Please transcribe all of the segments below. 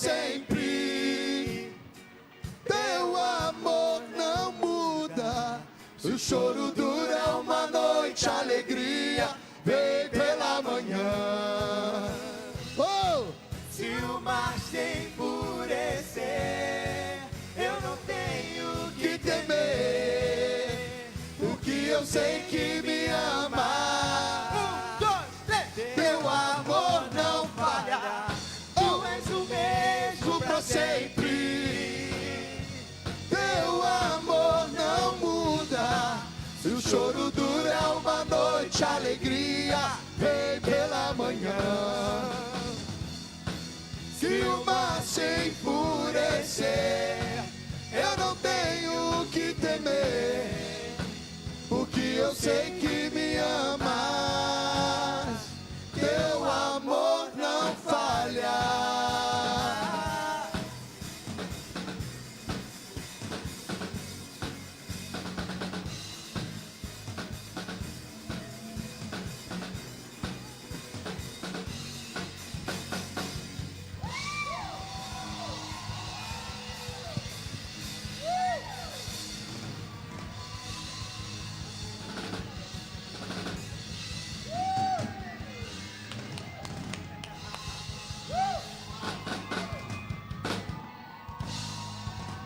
sempre. Teu amor não muda. O choro dura uma noite, a alegria vem pela manhã. Oh! Se o mar se enfurecer, eu não tenho Que temer, porque eu sei que me ama. 1, 2, 3. Teu amor não falha. Tu és o mesmo pra pra sempre. Teu amor não muda. Se o choro dura uma noite, a alegria vem pela manhã. Se o mar se enfurecer, eu não tenho que temer, porque eu sei que me amas. Teu amor não falha.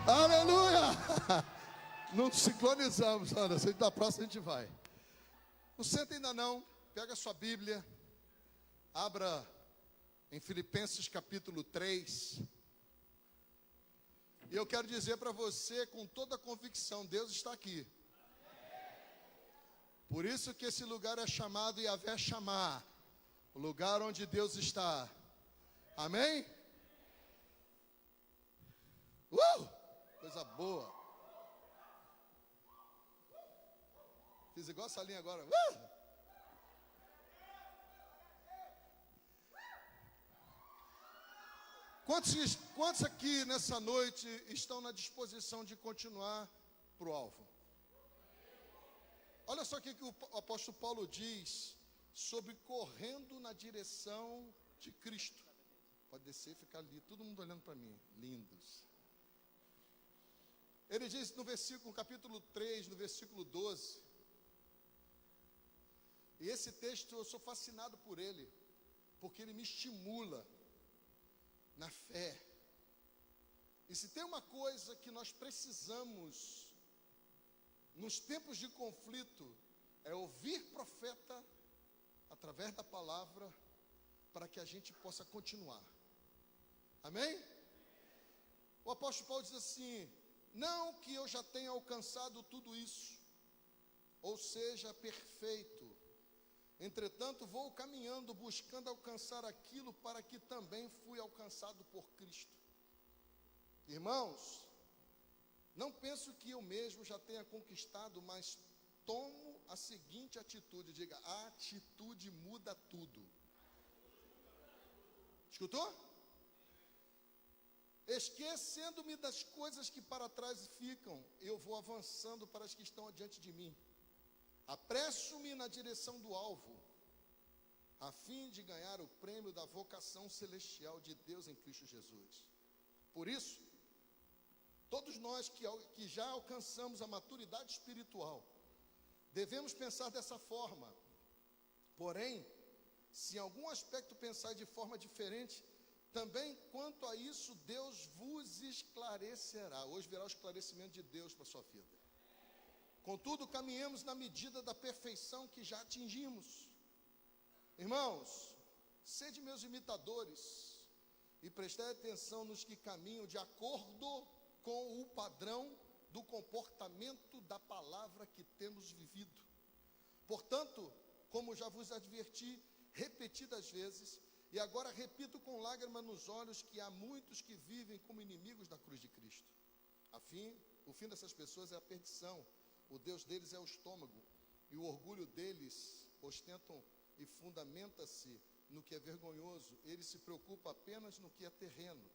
Aleluia! Não sincronizamos, Ana. Se da próxima a gente vai. Não senta ainda não. Pega a sua Bíblia. Abra em Filipenses capítulo 3. E eu quero dizer para você com toda a convicção, Deus está aqui. Por isso que esse lugar é chamado Yahvé Chamar, o lugar onde Deus está. Amém? Coisa boa. Fiz igual a Salinha agora. Quantos aqui nessa noite estão na disposição de continuar para o alvo? Olha só o que o apóstolo Paulo diz sobre correndo na direção de Cristo. Pode descer e ficar ali, todo mundo olhando para mim. Lindos. Ele diz no capítulo 3, no versículo 12. E esse texto eu sou fascinado por ele, porque ele me estimula na fé. E se tem uma coisa que nós precisamos nos tempos de conflito, é ouvir profeta através da palavra, para que a gente possa continuar. Amém? O apóstolo Paulo diz assim: não que eu já tenha alcançado tudo isso, ou seja, perfeito. Entretanto, vou caminhando, buscando alcançar aquilo para que também fui alcançado por Cristo. Irmãos, não penso que eu mesmo já tenha conquistado, mas tomo a seguinte atitude. Diga, a atitude muda tudo. Escutou? Esquecendo-me das coisas que para trás ficam, eu vou avançando para as que estão adiante de mim. Apresso-me na direção do alvo, a fim de ganhar o prêmio da vocação celestial de Deus em Cristo Jesus. Por isso, todos nós que já alcançamos a maturidade espiritual, devemos pensar dessa forma. Porém, se em algum aspecto pensar de forma diferente, também quanto a isso Deus vos esclarecerá. Hoje virá o esclarecimento de Deus para a sua vida. Contudo, caminhemos na medida da perfeição que já atingimos. Irmãos, sede meus imitadores e prestai atenção nos que caminham de acordo com o padrão do comportamento da palavra que temos vivido. Portanto, como já vos adverti repetidas vezes, e agora repito com lágrimas nos olhos, que há muitos que vivem como inimigos da cruz de Cristo. O fim dessas pessoas é a perdição, o Deus deles é o estômago, e o orgulho deles ostentam e fundamenta-se no que é vergonhoso. Ele se preocupa apenas no que é terreno.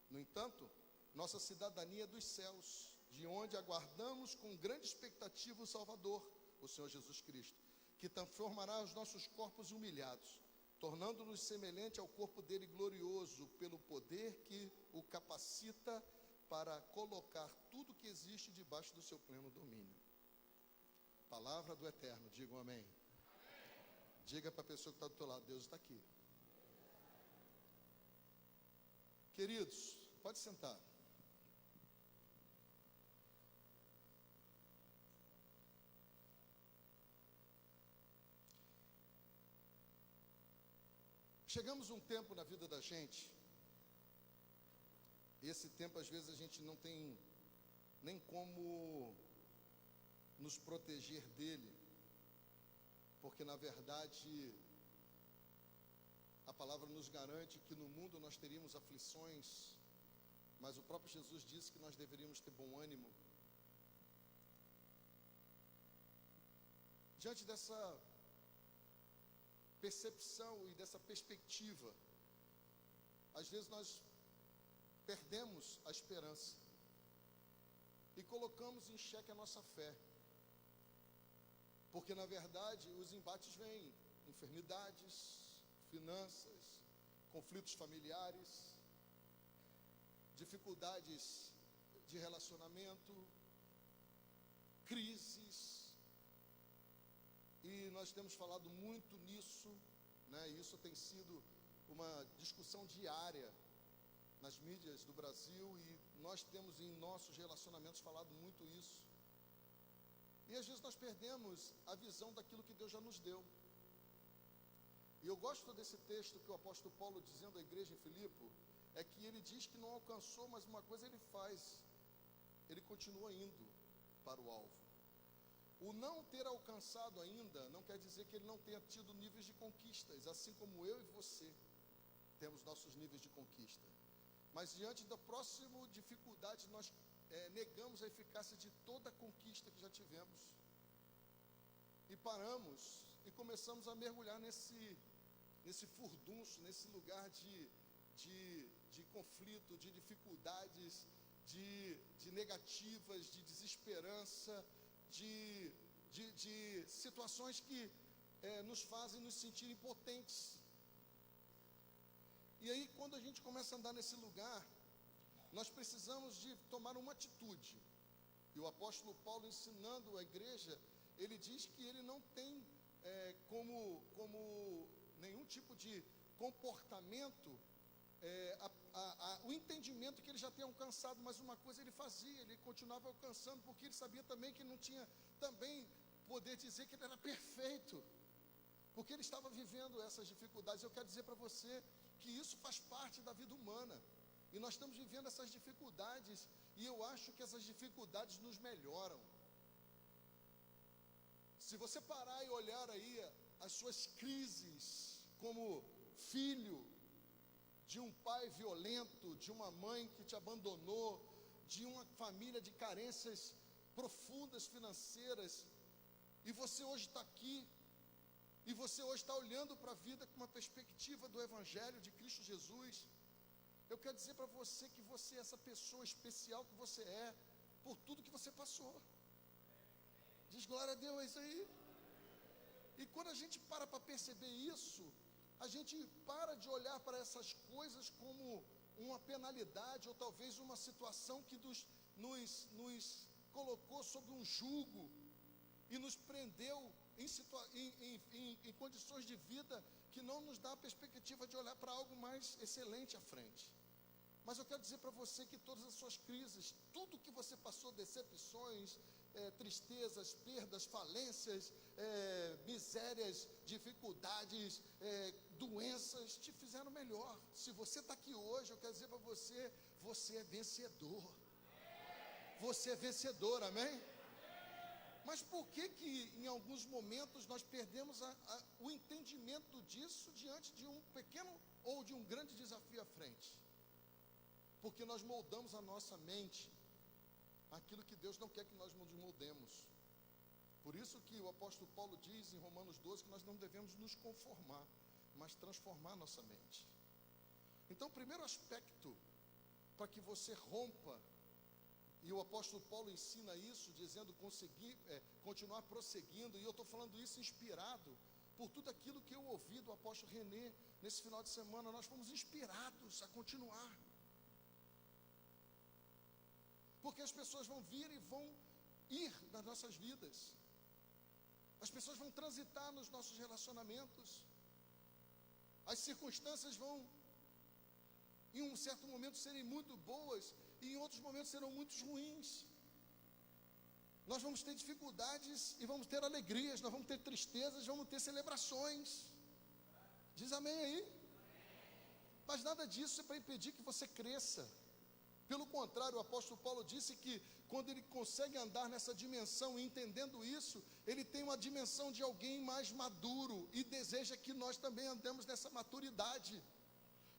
No entanto, nossa cidadania é dos céus, de onde aguardamos com grande expectativa o Salvador, o Senhor Jesus Cristo, que transformará os nossos corpos humilhados, tornando-nos semelhante ao corpo dele glorioso, pelo poder que para colocar tudo que existe debaixo do seu pleno domínio. Palavra do Eterno, digam amém. Diga para a pessoa que está do teu lado, Deus está aqui. Queridos, pode sentar. Chegamos um tempo na vida da gente, e esse tempo às vezes a gente não tem nem como nos proteger dele, porque na verdade a palavra nos garante que no mundo nós teríamos aflições, mas o próprio Jesus disse que nós deveríamos ter bom ânimo. Diante dessa percepção e dessa perspectiva, às vezes nós perdemos a esperança e colocamos em xeque a nossa fé, porque na verdade os embates vêm, enfermidades, finanças, conflitos familiares, dificuldades de relacionamento, crises. E nós temos falado muito nisso, né? Isso tem sido uma discussão diária nas mídias do Brasil, e nós temos em nossos relacionamentos falado muito isso. E às vezes nós perdemos a visão daquilo que Deus já nos deu. E eu gosto desse texto que o apóstolo Paulo dizendo à igreja em Filipe, é que ele diz que não alcançou, mas uma coisa ele faz, ele continua indo para o alvo. O não ter alcançado ainda não quer dizer que ele não tenha tido níveis de conquistas, assim como eu e você temos nossos níveis de conquista. Mas diante da próxima dificuldade, nós negamos a eficácia de toda a conquista que já tivemos. E paramos e começamos a mergulhar nesse furdunço, nesse lugar de conflito, de dificuldades, de negativas, de desesperança, de situações que nos fazem nos sentir impotentes. E aí, quando a gente começa a andar nesse lugar, nós precisamos de tomar uma atitude. E o apóstolo Paulo, ensinando a igreja, ele diz que ele não tem como nenhum tipo de comportamento o entendimento que ele já tinha alcançado, mas uma coisa ele fazia, ele continuava alcançando, porque ele sabia também que ele não tinha também poder dizer que ele era perfeito, porque ele estava vivendo essas dificuldades. Eu quero dizer para você que isso faz parte da vida humana, e nós estamos vivendo essas dificuldades, e eu acho que essas dificuldades nos melhoram. Se você parar e olhar aí as suas crises como filho de um pai violento, de uma mãe que te abandonou, de uma família de carências profundas financeiras, e você hoje está aqui, e você hoje está olhando para a vida com uma perspectiva do Evangelho de Cristo Jesus, eu quero dizer para você que você é essa pessoa especial que você é, por tudo que você passou. Diz glória a Deus, é isso aí. E quando a gente para perceber isso, a gente para de olhar para essas coisas como uma penalidade, ou talvez uma situação que nos colocou sob um jugo, e nos prendeu em condições de vida que não nos dá a perspectiva de olhar para algo mais excelente à frente. Mas eu quero dizer para você que todas as suas crises, tudo que você passou, decepções, tristezas, perdas, falências, misérias, dificuldades, doenças, te fizeram melhor. Se você está aqui hoje, eu quero dizer para você, você é vencedor. Você é vencedor, amém? Mas por que em alguns momentos nós perdemos o entendimento disso diante de um pequeno ou de um grande desafio à frente? Porque nós moldamos a nossa mente aquilo que Deus não quer que nós nos moldemos. Por isso que o apóstolo Paulo diz em Romanos 12 que nós não devemos nos conformar, mas transformar nossa mente. Então, o primeiro aspecto para que você rompa, e o apóstolo Paulo ensina isso, dizendo continuar prosseguindo, e eu estou falando isso inspirado por tudo aquilo que eu ouvi do apóstolo René nesse final de semana. Nós fomos inspirados a continuar. Porque as pessoas vão vir e vão ir nas nossas vidas. As pessoas vão transitar nos nossos relacionamentos. As circunstâncias vão, em um certo momento, serem muito boas, e em outros momentos serão muito ruins. Nós vamos ter dificuldades e vamos ter alegrias, nós vamos ter tristezas, vamos ter celebrações. Diz amém aí. Mas nada disso é para impedir que você cresça. Pelo contrário, o apóstolo Paulo disse que quando ele consegue andar nessa dimensão e entendendo isso, ele tem uma dimensão de alguém mais maduro e deseja que nós também andemos nessa maturidade.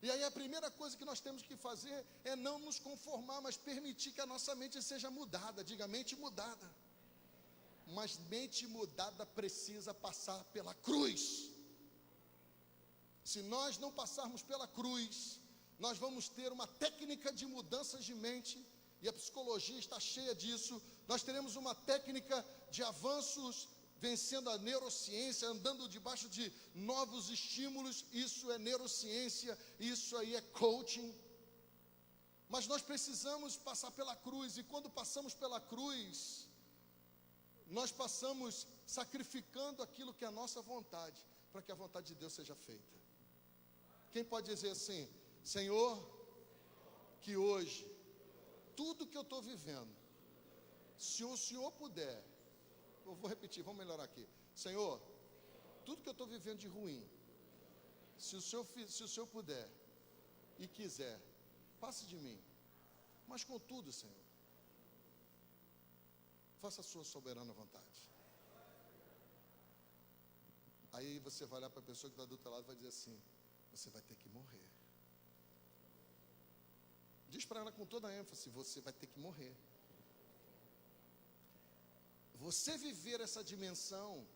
E aí a primeira coisa que nós temos que fazer é não nos conformar, mas permitir que a nossa mente seja mudada. Diga, mente mudada. Mas mente mudada precisa passar pela cruz. Se nós não passarmos pela cruz, nós vamos ter uma técnica de mudanças de mente, e a psicologia está cheia disso. Nós teremos uma técnica de avanços, vencendo a neurociência, andando debaixo de novos estímulos. Isso é neurociência, isso aí é coaching. Mas nós precisamos passar pela cruz, e quando passamos pela cruz, nós passamos sacrificando aquilo que é a nossa vontade, para que a vontade de Deus seja feita. Quem pode dizer assim: Senhor, que hoje, tudo que eu estou vivendo, se o Senhor puder, eu vou repetir, vamos melhorar aqui. Senhor, tudo que eu estou vivendo de ruim, se o Senhor puder e quiser, passe de mim. Mas contudo, Senhor, faça a sua soberana vontade. Aí você vai olhar para a pessoa que está do outro lado e vai dizer assim: você vai ter que morrer. Diz para ela com toda a ênfase: você vai ter que morrer. Você viver essa dimensão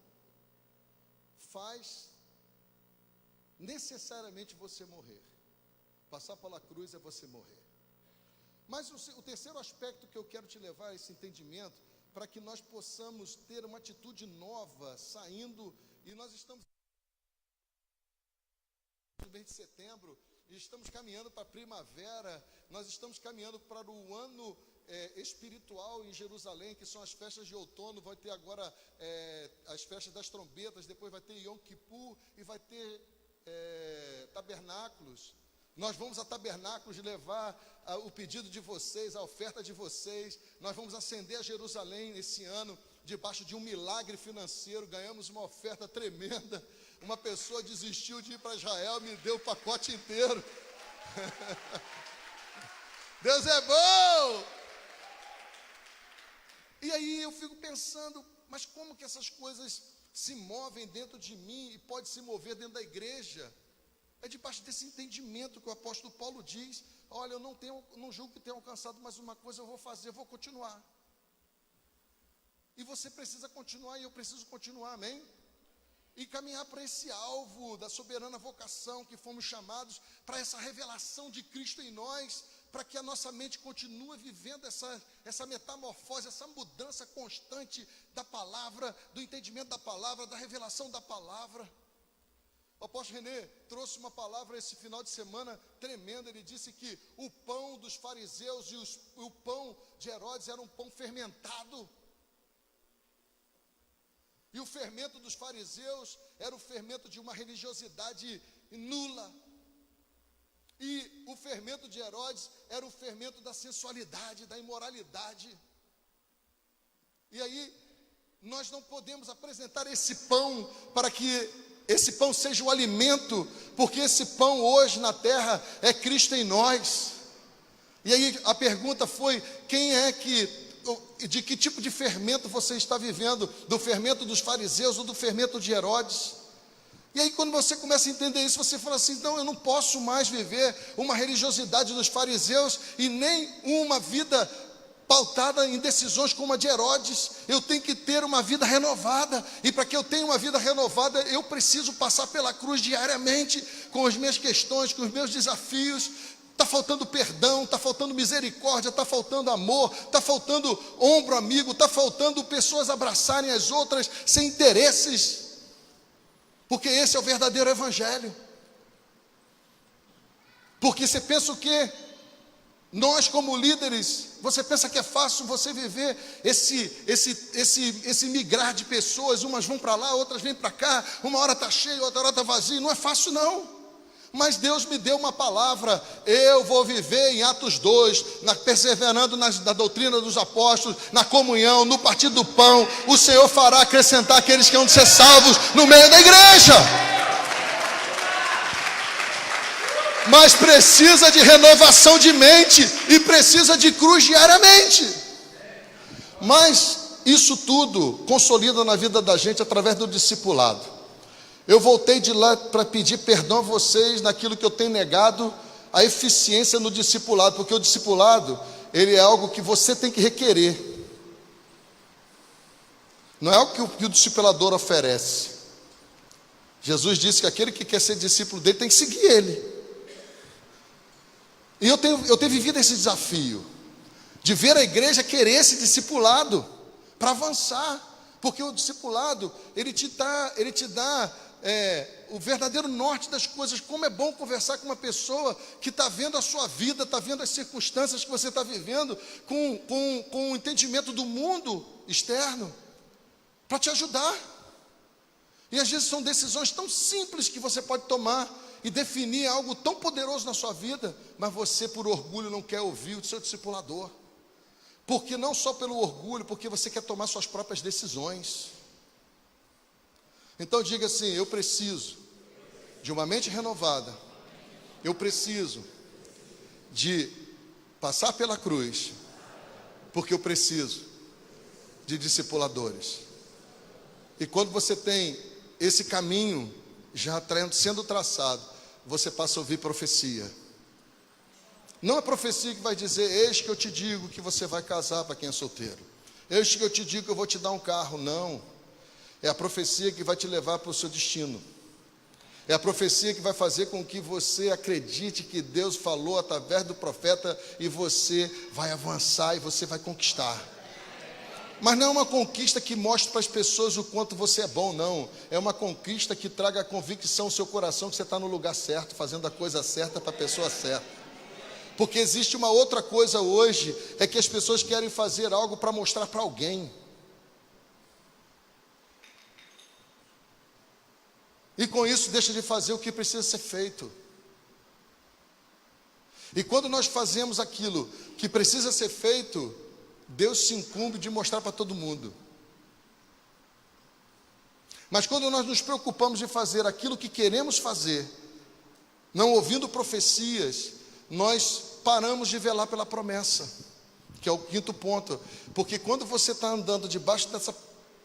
faz necessariamente você morrer. Passar pela cruz é você morrer. Mas o terceiro aspecto que eu quero te levar a esse entendimento, para que nós possamos ter uma atitude nova, saindo, e nós estamos no mês de setembro, e estamos caminhando para a primavera, nós estamos caminhando para o ano espiritual em Jerusalém, que são as festas de outono. Vai ter agora as festas das trombetas, depois vai ter Yom Kippur, e vai ter tabernáculos. Nós vamos a tabernáculos levar o pedido de vocês, a oferta de vocês. Nós vamos ascender a Jerusalém esse ano, debaixo de um milagre financeiro. Ganhamos uma oferta tremenda. Uma pessoa desistiu de ir para Israel, me deu o pacote inteiro. Deus é bom! E aí eu fico pensando, mas como que essas coisas se movem dentro de mim e pode se mover dentro da igreja? É debaixo desse entendimento que o apóstolo Paulo diz: olha, eu não julgo que tenha alcançado, mas uma coisa eu vou fazer, eu vou continuar. E você precisa continuar, e eu preciso continuar, amém? E caminhar para esse alvo da soberana vocação que fomos chamados, para essa revelação de Cristo em nós, para que a nossa mente continue vivendo essa metamorfose, essa mudança constante da palavra, do entendimento da palavra, da revelação da palavra. O apóstolo René trouxe uma palavra esse final de semana tremenda. Ele disse que o pão dos fariseus e o pão de Herodes era um pão fermentado. E o fermento dos fariseus era o fermento de uma religiosidade nula. E o fermento de Herodes era o fermento da sensualidade, da imoralidade. E aí, nós não podemos apresentar esse pão para que esse pão seja o alimento, porque esse pão hoje na terra é Cristo em nós. E aí a pergunta foi: de que tipo de fermento você está vivendo? Do fermento dos fariseus ou do fermento de Herodes? E aí quando você começa a entender isso, você fala assim: não, eu não posso mais viver uma religiosidade dos fariseus e nem uma vida pautada em decisões como a de Herodes. Eu tenho que ter uma vida renovada, e para que eu tenha uma vida renovada, eu preciso passar pela cruz diariamente, com as minhas questões, com os meus desafios. Está faltando perdão, está faltando misericórdia, está faltando amor, está faltando ombro amigo, está faltando pessoas abraçarem as outras sem interesses, porque esse é o verdadeiro evangelho. Porque você pensa o quê? Nós, como líderes, você pensa que é fácil você viver esse migrar de pessoas, umas vão para lá, outras vêm para cá, uma hora está cheia, outra hora está vazia, não é fácil não. Mas Deus me deu uma palavra, eu vou viver em Atos 2, perseverando na doutrina dos apóstolos, na comunhão, no partir do pão. O Senhor fará acrescentar aqueles que vão ser salvos no meio da igreja. Mas precisa de renovação de mente e precisa de cruz diariamente. Mas isso tudo consolida na vida da gente através do discipulado. Eu voltei de lá para pedir perdão a vocês naquilo que eu tenho negado, a eficiência no discipulado, porque o discipulado, ele é algo que você tem que requerer. Não é algo que o discipulador oferece. Jesus disse que aquele que quer ser discípulo dele tem que seguir ele. E eu tenho vivido esse desafio de ver a igreja querer esse discipulado para avançar, porque o discipulado ele te dá o verdadeiro norte das coisas. Como é bom conversar com uma pessoa que está vendo a sua vida, está vendo as circunstâncias que você está vivendo com o entendimento do mundo externo, para te ajudar. E às vezes são decisões tão simples que você pode tomar e definir algo tão poderoso na sua vida, mas você por orgulho não quer ouvir o seu discipulador. Porque não só pelo orgulho, porque você quer tomar suas próprias decisões. Então diga assim: eu preciso de uma mente renovada. Eu preciso de passar pela cruz, porque eu preciso de discipuladores. E quando você tem esse caminho já sendo traçado, você passa a ouvir profecia. Não é profecia que vai dizer: eis que eu te digo que você vai casar, para quem é solteiro. Eis que eu te digo que eu vou te dar um carro. Não. É a profecia que vai te levar para o seu destino. É a profecia que vai fazer com que você acredite que Deus falou através do profeta, e você vai avançar e você vai conquistar. Mas não é uma conquista que mostre para as pessoas o quanto você é bom, não. É uma conquista que traga a convicção ao seu coração que você está no lugar certo, fazendo a coisa certa para a pessoa certa. Porque existe uma outra coisa hoje, é que as pessoas querem fazer algo para mostrar para alguém. E com isso deixa de fazer o que precisa ser feito. E quando nós fazemos aquilo que precisa ser feito, Deus se incumbe de mostrar para todo mundo. Mas quando nós nos preocupamos de fazer aquilo que queremos fazer, não ouvindo profecias, nós paramos de velar pela promessa, que é o quinto ponto. Porque quando você está andando debaixo dessa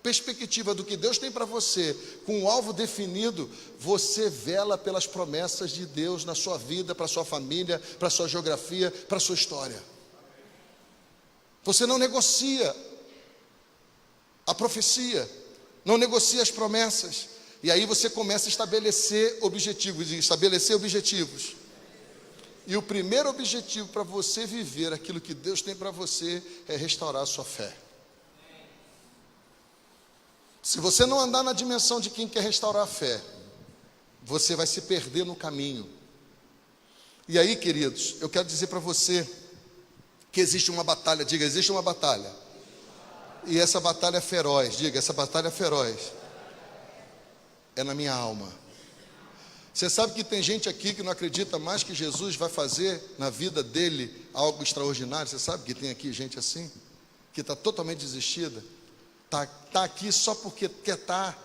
perspectiva do que Deus tem para você, com um alvo definido, você vela pelas promessas de Deus na sua vida, para a sua família, para a sua geografia, para a sua história. Você não negocia a profecia, não negocia as promessas, e aí você começa a estabelecer objetivos. E o primeiro objetivo para você viver aquilo que Deus tem para você é restaurar a sua fé. Se você não andar na dimensão de quem quer restaurar a fé, você vai se perder no caminho. E aí, queridos, eu quero dizer para você que existe uma batalha. Diga: existe uma batalha. E essa batalha é feroz. Diga: essa batalha é feroz. É na minha alma. Você sabe que tem gente aqui que não acredita mais que Jesus vai fazer na vida dele algo extraordinário? Você sabe que tem aqui gente assim, que está totalmente desistida, está aqui só porque quer estar,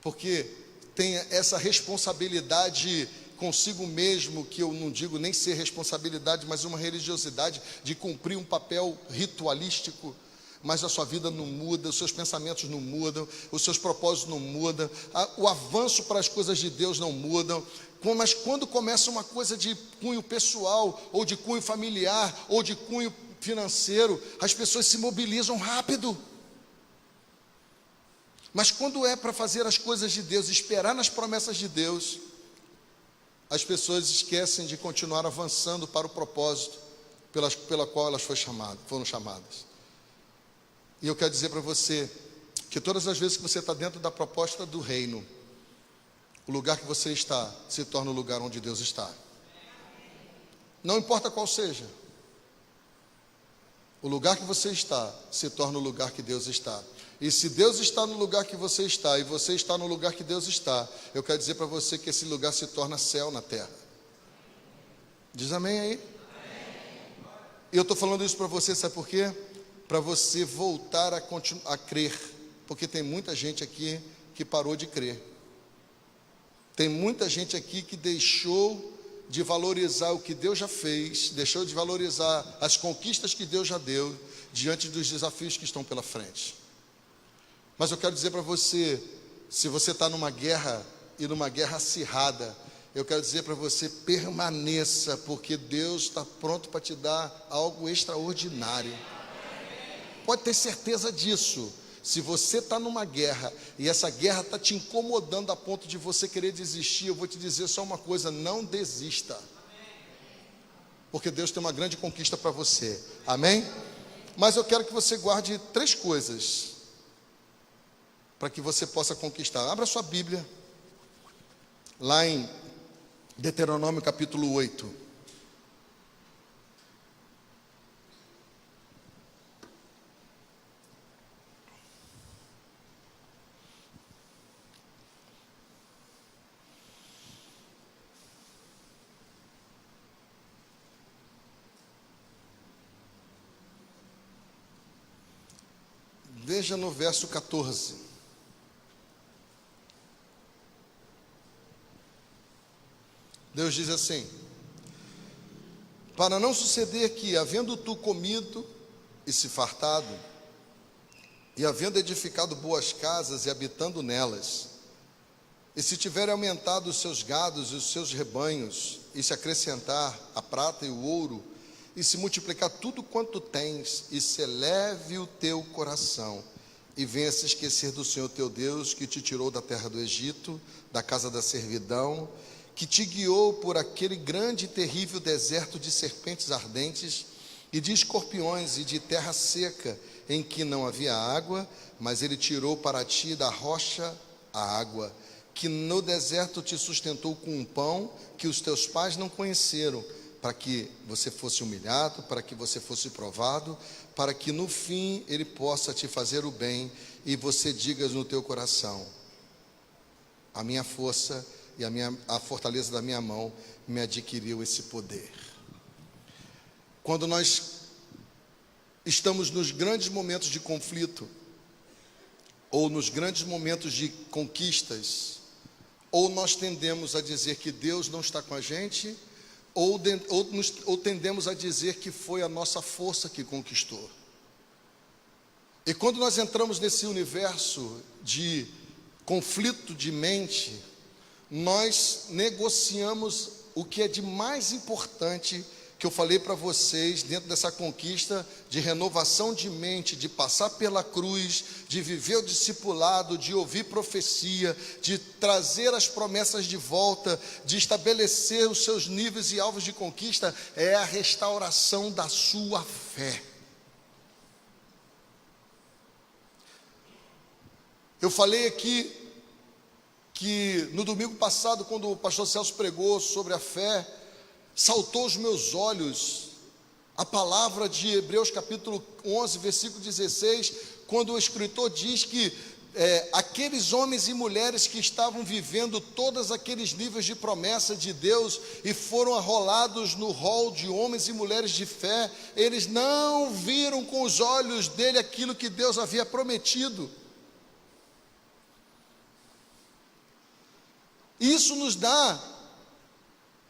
porque tem essa responsabilidade consigo mesmo, que eu não digo nem ser responsabilidade, mas uma religiosidade de cumprir um papel ritualístico. Mas a sua vida não muda, os seus pensamentos não mudam, os seus propósitos não mudam, o avanço para as coisas de Deus não mudam. Mas quando começa uma coisa de cunho pessoal, ou de cunho familiar, ou de cunho financeiro, as pessoas se mobilizam rápido. Mas quando é para fazer as coisas de Deus, esperar nas promessas de Deus, as pessoas esquecem de continuar avançando para o propósito pela qual elas foram chamadas. E eu quero dizer para você que todas as vezes que você está dentro da proposta do reino, o lugar que você está se torna o lugar onde Deus está. Não importa qual seja. o lugar que você está se torna o lugar que Deus está. E se Deus está no lugar que você está e você está no lugar que Deus está, eu quero dizer para você que esse lugar se torna céu na terra. Diz amém aí? E eu estou falando isso para você, sabe por quê? Para você voltar a crer. Porque tem muita gente aqui que parou de crer. Tem muita gente aqui que deixou de valorizar o que Deus já fez, deixou de valorizar as conquistas que Deus já deu, diante dos desafios que estão pela frente. Mas eu quero dizer para você, se você está numa guerra, e numa guerra acirrada, eu quero dizer para você, permaneça, porque Deus está pronto para te dar algo extraordinário. Pode ter certeza disso. Se você está numa guerra, e essa guerra está te incomodando a ponto de você querer desistir, eu vou te dizer só uma coisa, não desista. Porque Deus tem uma grande conquista para você. Amém? Mas eu quero que você guarde 3 coisas, para que você possa conquistar. Abra sua Bíblia, lá em Deuteronômio capítulo 8. Veja no verso 14. Deus diz assim: para não suceder que, havendo tu comido e se fartado, e havendo edificado boas casas e habitando nelas, e se tiverem aumentado os seus gados e os seus rebanhos, e se acrescentar a prata e o ouro, e se multiplicar tudo quanto tens, e se eleve o teu coração, e venha se esquecer do Senhor teu Deus, que te tirou da terra do Egito, da casa da servidão, que te guiou por aquele grande e terrível deserto de serpentes ardentes, e de escorpiões, e de terra seca, em que não havia água, mas Ele tirou para ti da rocha a água, que no deserto te sustentou com um pão que os teus pais não conheceram, para que você fosse humilhado, para que você fosse provado, para que no fim Ele possa te fazer o bem, e você diga no teu coração: a minha força e a fortaleza da minha mão me adquiriu esse poder. Quando nós estamos nos grandes momentos de conflito, ou nos grandes momentos de conquistas, ou nós tendemos a dizer que Deus não está com a gente, ou tendemos a dizer que foi a nossa força que conquistou. E quando nós entramos nesse universo de conflito de mente, nós negociamos o que é de mais importante que eu falei para vocês dentro dessa conquista de renovação de mente, de passar pela cruz, de viver o discipulado, de ouvir profecia, de trazer as promessas de volta, de estabelecer os seus níveis e alvos de conquista, é a restauração da sua fé. Eu falei aqui que no domingo passado, quando o pastor Celso pregou sobre a fé, saltou aos meus olhos a palavra de Hebreus capítulo 11, versículo 16, quando o escritor diz que aqueles homens e mulheres que estavam vivendo todos aqueles níveis de promessa de Deus e foram arrolados no rol de homens e mulheres de fé, eles não viram com os olhos dele aquilo que Deus havia prometido. Isso nos dá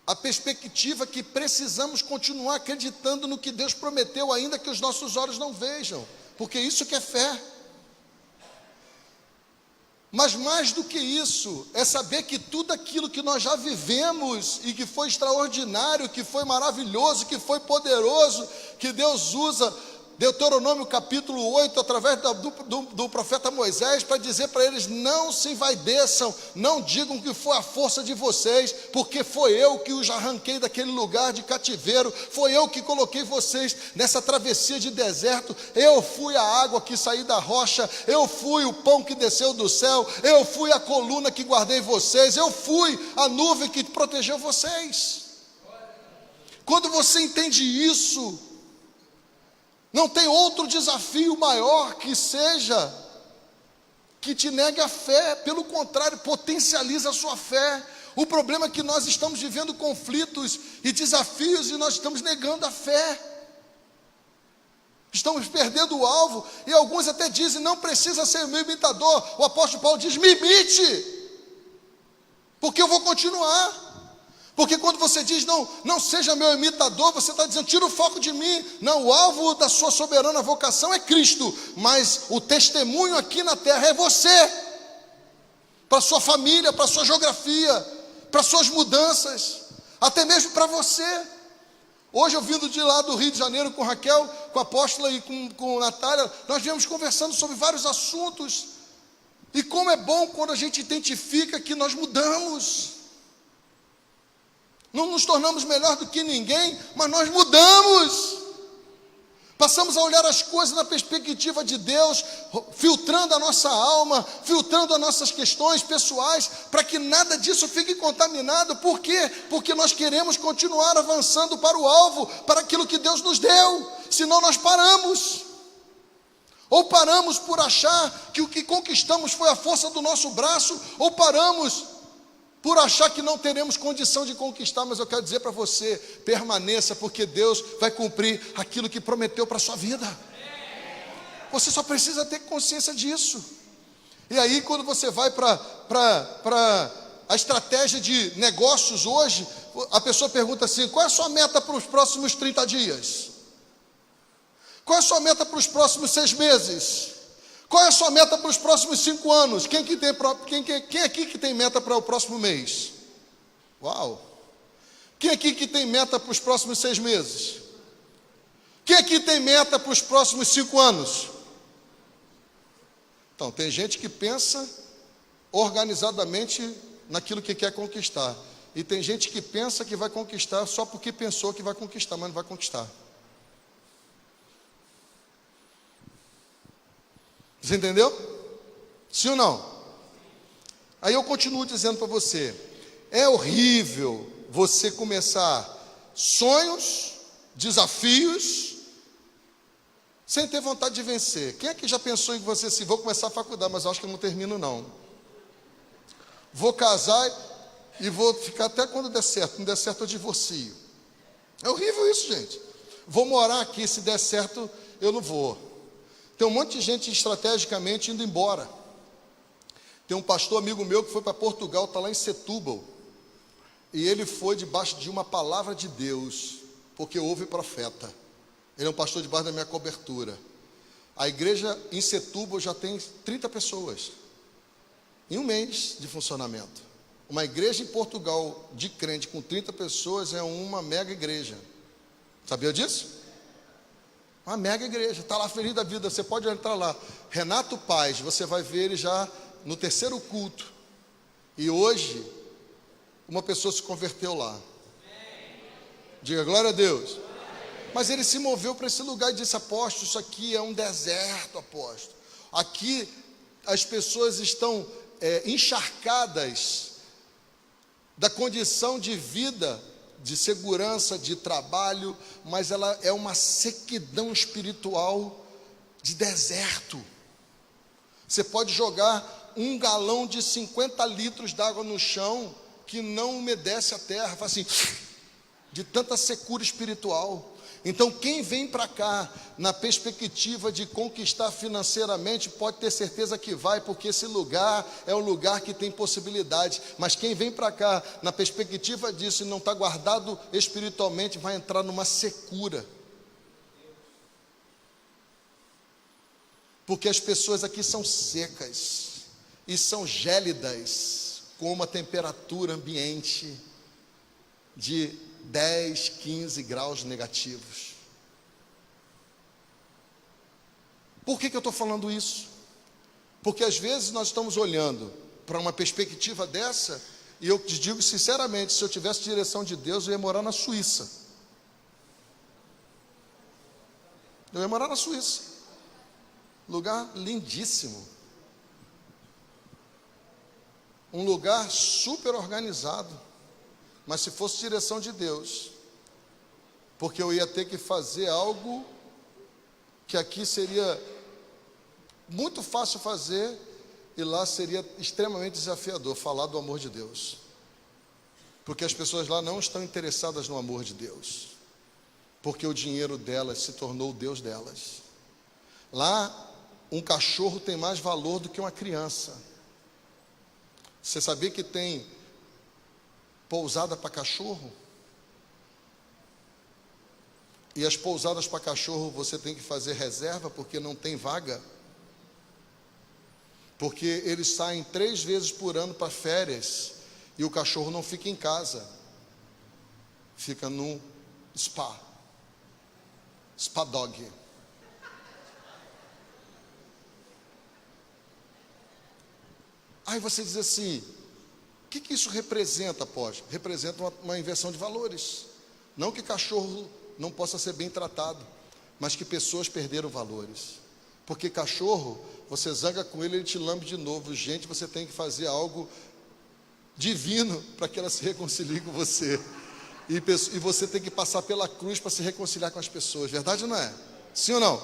a perspectiva que precisamos continuar acreditando no que Deus prometeu, ainda que os nossos olhos não vejam, porque isso que é fé. Mas mais do que isso, é saber que tudo aquilo que nós já vivemos, e que foi extraordinário, que foi maravilhoso, que foi poderoso, que Deus usa Deuteronômio capítulo 8, através do profeta Moisés, para dizer para eles: não se envaideçam, não digam que foi a força de vocês, porque foi eu que os arranquei daquele lugar de cativeiro, foi eu que coloquei vocês nessa travessia de deserto, eu fui a água que saí da rocha, eu fui o pão que desceu do céu, eu fui a coluna que guardei vocês, eu fui a nuvem que protegeu vocês. Quando você entende isso, Não tem outro desafio maior que seja que te negue a fé. Pelo contrário, potencializa a sua fé. O problema é que nós estamos vivendo conflitos e desafios e nós estamos negando a fé. Estamos perdendo o alvo. E alguns até dizem, não precisa ser meu imitador. O apóstolo Paulo diz, me imite, porque eu vou continuar. Porque quando você diz, não seja meu imitador, você está dizendo, tira o foco de mim. Não, o alvo da sua soberana vocação é Cristo, mas o testemunho aqui na terra é você, para sua família, para sua geografia, para suas mudanças, até mesmo para você. Hoje eu vindo de lá do Rio de Janeiro com Raquel, com a apóstola e com Natália, nós viemos conversando sobre vários assuntos, e como é bom quando a gente identifica que nós mudamos. Não nos tornamos melhor do que ninguém, mas nós mudamos. Passamos a olhar as coisas na perspectiva de Deus, filtrando a nossa alma, filtrando as nossas questões pessoais, para que nada disso fique contaminado. Por quê? Porque nós queremos continuar avançando para o alvo, para aquilo que Deus nos deu. Senão nós paramos. Ou paramos por achar que o que conquistamos foi a força do nosso braço, ou paramos por achar que não teremos condição de conquistar. Mas eu quero dizer para você, permaneça, porque Deus vai cumprir aquilo que prometeu para a sua vida. Você só precisa ter consciência disso. E aí quando você vai para a estratégia de negócios hoje, a pessoa pergunta assim, qual é a sua meta para os próximos 30 dias? Qual é a sua meta para os próximos 6 meses? Qual é a sua meta para os próximos 5 anos? Quem aqui que tem meta para o próximo mês? Uau! Quem aqui que tem meta para os próximos 6 meses? Quem aqui tem meta para os próximos 5 anos? Então, tem gente que pensa organizadamente naquilo que quer conquistar. E tem gente que pensa que vai conquistar só porque pensou que vai conquistar, mas não vai conquistar. Você entendeu? Sim ou não? Aí eu continuo dizendo para você, é horrível você começar sonhos, desafios, sem ter vontade de vencer. Quem é que já pensou em você assim, vou começar a faculdade, mas eu acho que eu não termino não. Vou casar e vou ficar até quando der certo, não der certo eu divorcio. É horrível isso, gente. Vou morar aqui, se der certo eu não vou. Tem um monte de gente estrategicamente indo embora. Tem um pastor amigo meu que foi para Portugal, está lá em Setúbal. E ele foi debaixo de uma palavra de Deus, porque houve profeta. Ele é um pastor debaixo da minha cobertura. A igreja em Setúbal já tem 30 pessoas. Em um mês de funcionamento. Uma igreja em Portugal de crente com 30 pessoas é uma mega igreja. Sabia disso? Uma mega igreja, está lá feliz da vida, você pode entrar lá. Renato Paz, você vai ver ele já no 3º culto. E hoje, uma pessoa se converteu lá. Diga glória a Deus. Mas ele se moveu para esse lugar e disse, apóstolo, isso aqui é um deserto, apóstolo. Aqui as pessoas estão encharcadas da condição de vida, de segurança, de trabalho, mas ela é uma sequidão espiritual de deserto. Você pode jogar 1 galão de 50 litros d'água no chão, que não umedece a terra, faz assim, de tanta secura espiritual. Então quem vem para cá na perspectiva de conquistar financeiramente pode ter certeza que vai, porque esse lugar é um lugar que tem possibilidade. Mas quem vem para cá na perspectiva disso e não está guardado espiritualmente vai entrar numa secura. Porque as pessoas aqui são secas e são gélidas, com uma temperatura ambiente de 10, 15 graus negativos. Por que eu estou falando isso? Porque às vezes nós estamos olhando para uma perspectiva dessa, e eu te digo sinceramente, se eu tivesse direção de Deus, eu ia morar na Suíça. Eu ia morar na Suíça. Lugar lindíssimo. Um lugar super organizado. Mas se fosse direção de Deus, porque eu ia ter que fazer algo que aqui seria muito fácil fazer e lá seria extremamente desafiador falar do amor de Deus. Porque as pessoas lá não estão interessadas no amor de Deus, porque o dinheiro delas se tornou o Deus delas. Lá, um cachorro tem mais valor do que uma criança. Você sabia que tem pousada para cachorro? E as pousadas para cachorro você tem que fazer reserva porque não tem vaga. Porque eles saem 3 vezes por ano para férias e o cachorro não fica em casa, fica no spa dog. Aí você diz assim, o que isso representa, apóstolo? Representa uma inversão de valores. Não que cachorro não possa ser bem tratado, mas que pessoas perderam valores. Porque cachorro, você zanga com ele, ele te lambe de novo. Gente, você tem que fazer algo divino para que ela se reconcilie com você. E você tem que passar pela cruz para se reconciliar com as pessoas. Verdade ou não é? Sim ou não?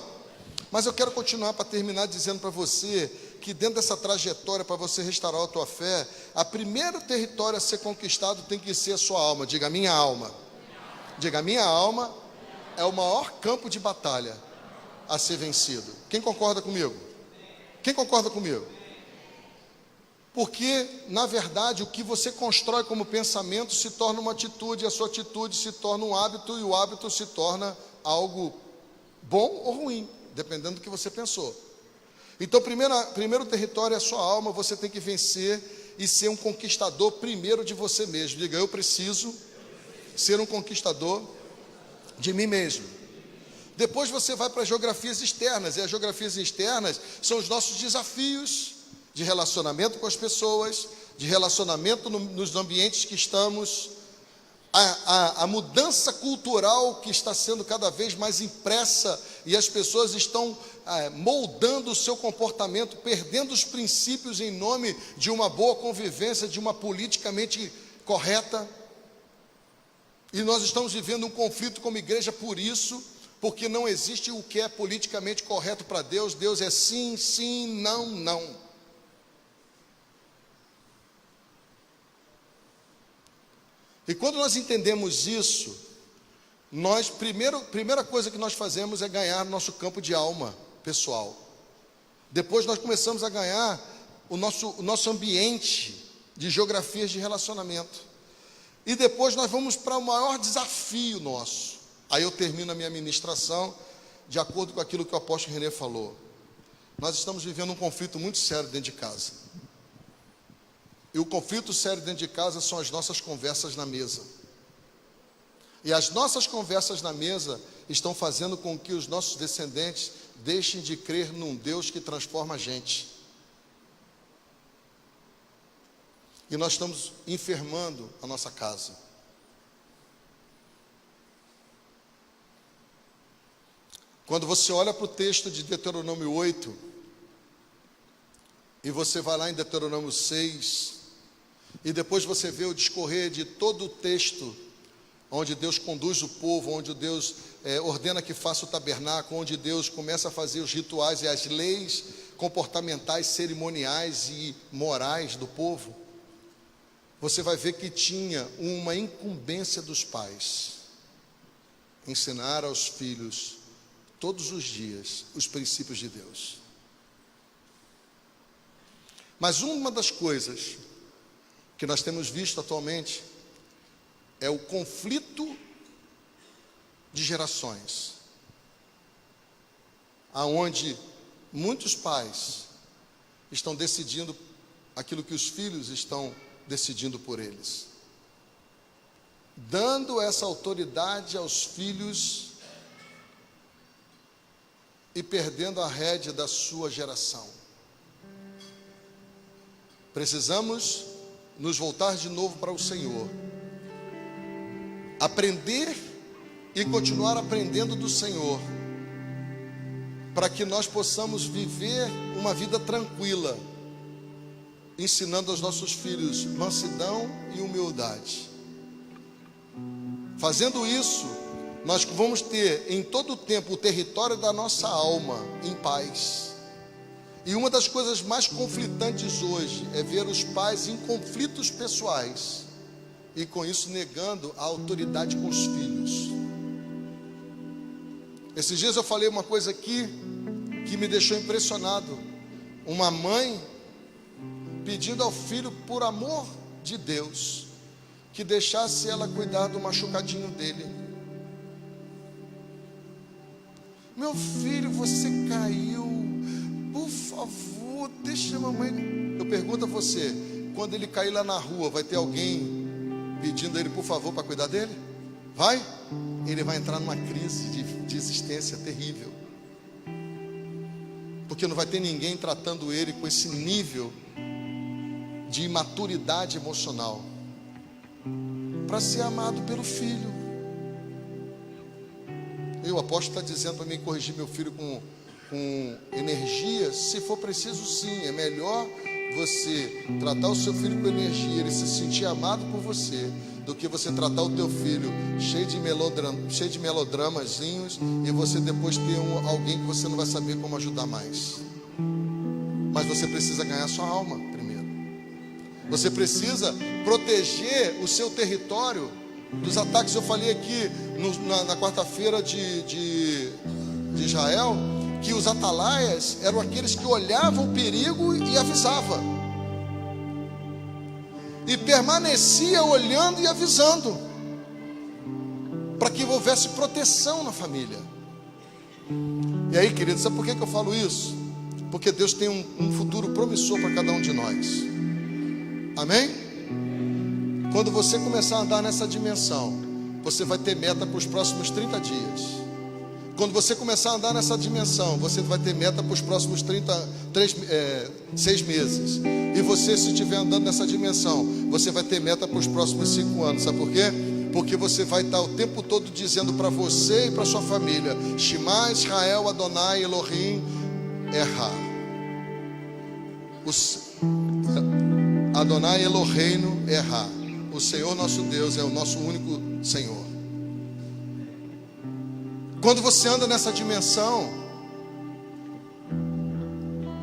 Mas eu quero continuar para terminar dizendo para você que dentro dessa trajetória para você restaurar a tua fé, a primeiro território a ser conquistado tem que ser a sua alma. Diga, minha alma. Diga, minha alma é o maior campo de batalha a ser vencido. Quem concorda comigo? Quem concorda comigo? Porque, na verdade, o que você constrói como pensamento se torna uma atitude, a sua atitude se torna um hábito, e o hábito se torna algo bom ou ruim, dependendo do que você pensou. Então, primeiro território é a sua alma, você tem que vencer e ser um conquistador primeiro de você mesmo. Diga, eu preciso ser um conquistador de mim mesmo. Depois você vai para as geografias externas, e as geografias externas são os nossos desafios de relacionamento com as pessoas, de relacionamento nos ambientes que estamos, a mudança cultural que está sendo cada vez mais impressa, e as pessoas estão moldando o seu comportamento, perdendo os princípios em nome de uma boa convivência, de uma politicamente correta. E nós estamos vivendo um conflito como igreja por isso, porque não existe o que é politicamente correto para Deus. Deus é sim, sim, não, não. E quando nós entendemos isso, primeira coisa que nós fazemos é ganhar nosso campo de alma pessoal. Depois nós começamos a ganhar o nosso ambiente de geografias de relacionamento. E depois nós vamos para o maior desafio nosso. Aí eu termino a minha ministração de acordo com aquilo que o apóstolo René falou. Nós estamos vivendo um conflito muito sério dentro de casa. E o conflito sério dentro de casa são as nossas conversas na mesa. E as nossas conversas na mesa estão fazendo com que os nossos descendentes deixem de crer num Deus que transforma a gente. E nós estamos enfermando a nossa casa. Quando você olha para o texto de Deuteronômio 8, e você vai lá em Deuteronômio 6, e depois você vê o discorrer de todo o texto, onde Deus conduz o povo, onde Deus ordena que faça o tabernáculo, onde Deus começa a fazer os rituais e as leis comportamentais, cerimoniais e morais do povo, você vai ver que tinha uma incumbência dos pais, ensinar aos filhos todos os dias os princípios de Deus. Mas uma das coisas que nós temos visto atualmente é o conflito de gerações, aonde muitos pais estão decidindo aquilo que os filhos estão decidindo por eles, dando essa autoridade aos filhos e perdendo a rédea da sua geração. Precisamos nos voltar de novo para o Senhor, aprender e continuar aprendendo do Senhor, para que nós possamos viver uma vida tranquila, ensinando aos nossos filhos mansidão e humildade. Fazendo isso, nós vamos ter em todo o tempo o território da nossa alma em paz. E uma das coisas mais conflitantes hoje é ver os pais em conflitos pessoais e com isso negando a autoridade com os filhos. Esses dias eu falei uma coisa aqui que me deixou impressionado. Uma mãe pedindo ao filho, por amor de Deus, que deixasse ela cuidar do machucadinho dele. Meu filho, você caiu, por favor, deixa a mamãe. Eu pergunto a você, quando ele cair lá na rua, vai ter alguém pedindo a ele, por favor, para cuidar dele? Vai? Ele vai entrar numa crise de existência terrível, porque não vai ter ninguém tratando ele com esse nível de imaturidade emocional para ser amado pelo filho. O apóstolo está dizendo para mim corrigir meu filho com energia. Se for preciso, sim, é melhor você tratar o seu filho com energia, ele se sentir amado por você, do que você tratar o teu filho cheio de melodramazinhos e você depois ter alguém que você não vai saber como ajudar mais. Mas você precisa ganhar sua alma primeiro. Você precisa proteger o seu território dos ataques. Eu falei aqui na quarta-feira de Israel, que os atalaias eram aqueles que olhavam o perigo e avisavam, e permanecia olhando e avisando, para que houvesse proteção na família. E aí, querido, sabe por que eu falo isso? Porque Deus tem um futuro promissor para cada um de nós. Amém? Quando você começar a andar nessa dimensão, você vai ter meta para os próximos 30 dias. Quando você começar a andar nessa dimensão, você vai ter meta para os próximos 6 meses. E você, se estiver andando nessa dimensão, você vai ter meta para os próximos 5 anos. Sabe por quê? Porque você vai estar o tempo todo dizendo para você e para sua família: Shema Israel Adonai Elohim Erra. Adonai Eloheinu Erra. O Senhor nosso Deus é o nosso único Senhor. Quando você anda nessa dimensão,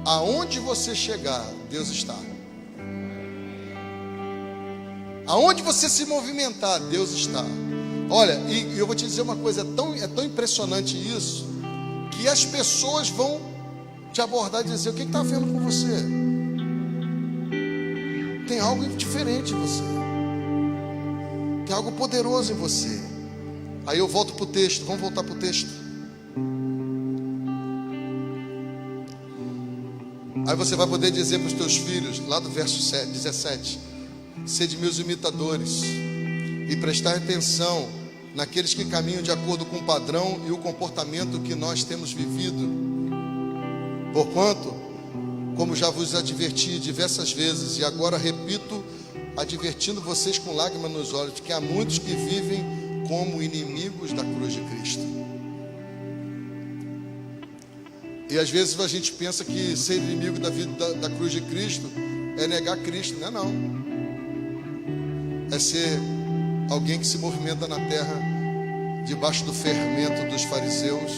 aonde você chegar, Deus está. Aonde você se movimentar, Deus está. Olha, e eu vou te dizer uma coisa, é tão impressionante isso, que as pessoas vão te abordar e dizer: o que está havendo com você? Tem algo diferente em você, tem algo poderoso em você. Aí eu volto para o texto, vamos voltar para o texto. Aí você vai poder dizer para os teus filhos, lá do verso 17: sede meus imitadores e prestar atenção naqueles que caminham de acordo com o padrão e o comportamento que nós temos vivido. Porquanto, como já vos adverti diversas vezes, e agora repito, advertindo vocês com lágrimas nos olhos, que há muitos que vivem como inimigos da cruz de Cristo. E às vezes a gente pensa que ser inimigo da cruz de Cristo é negar Cristo. Não é não. É ser alguém que se movimenta na terra debaixo do fermento dos fariseus,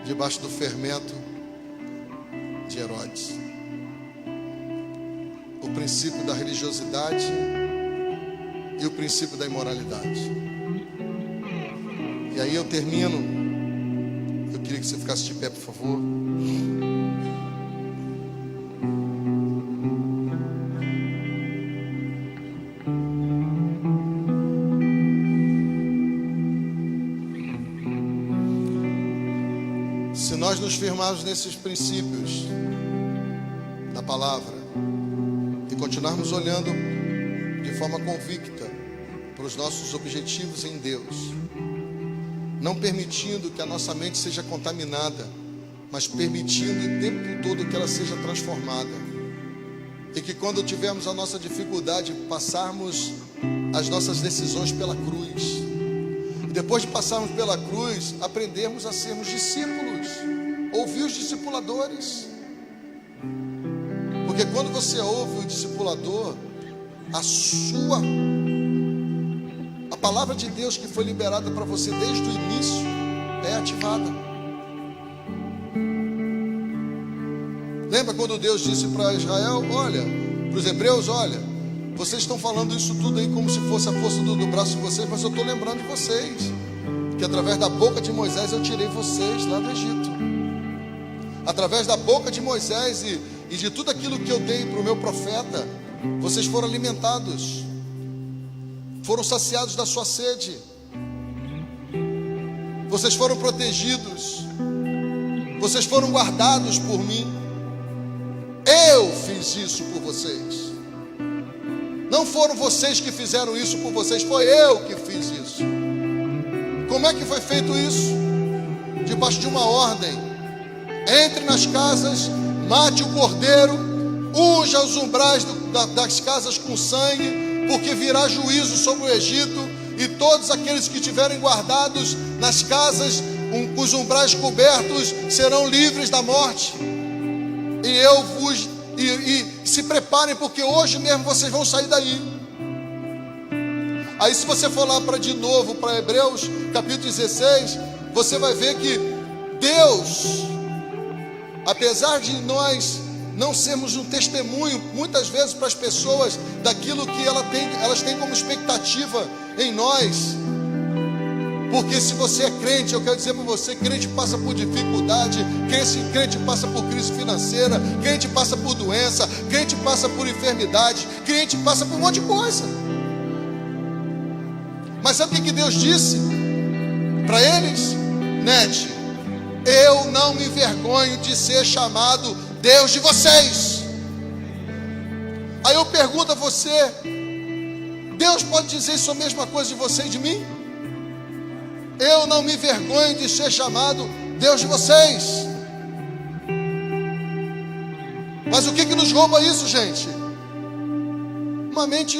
debaixo do fermento de Herodes. O princípio da religiosidade e o princípio da imoralidade. E aí eu termino. Eu queria que você ficasse de pé, por favor. Se nós nos firmarmos nesses princípios da palavra e continuarmos olhando de forma convicta para os nossos objetivos em Deus, não permitindo que a nossa mente seja contaminada, mas permitindo o tempo todo que ela seja transformada, e que quando tivermos a nossa dificuldade, passarmos as nossas decisões pela cruz, e depois de passarmos pela cruz, aprendermos a sermos discípulos, ouvir os discipuladores, porque quando você ouve o discipulador, a A palavra de Deus que foi liberada para você desde o início é ativada. Lembra quando Deus disse para Israel, olha, para os hebreus, olha, vocês estão falando isso tudo aí como se fosse a força do braço de vocês, mas eu estou lembrando de vocês, que através da boca de Moisés eu tirei vocês lá do Egito. Através da boca de Moisés e de tudo aquilo que eu dei para o meu profeta, vocês foram alimentados, foram saciados da sua sede, vocês foram protegidos, vocês foram guardados por mim. Eu fiz isso por vocês. Não foram vocês que fizeram isso por vocês, foi eu que fiz isso. Como é que foi feito isso? Debaixo de uma ordem. Entre nas casas, mate o cordeiro, unja os umbrais das casas com sangue, porque virá juízo sobre o Egito, e todos aqueles que estiverem guardados nas casas, com os umbrais cobertos, serão livres da morte. E se preparem, porque hoje mesmo vocês vão sair daí. Aí se você for lá de novo para Hebreus capítulo 16, você vai ver que Deus, apesar de nós não sermos um testemunho muitas vezes para as pessoas daquilo que elas têm como expectativa em nós, porque se você é crente, eu quero dizer para você, crente passa por dificuldade, crente passa por crise financeira, crente passa por doença, crente passa por enfermidade, crente passa por um monte de coisa. Mas sabe o que Deus disse para eles? Nete, eu não me envergonho de ser chamado Deus de vocês. Aí eu pergunto a você, Deus pode dizer isso a mesma coisa de você e de mim? Eu não me envergonho de ser chamado Deus de vocês. Mas o que nos rouba isso, gente? Uma mente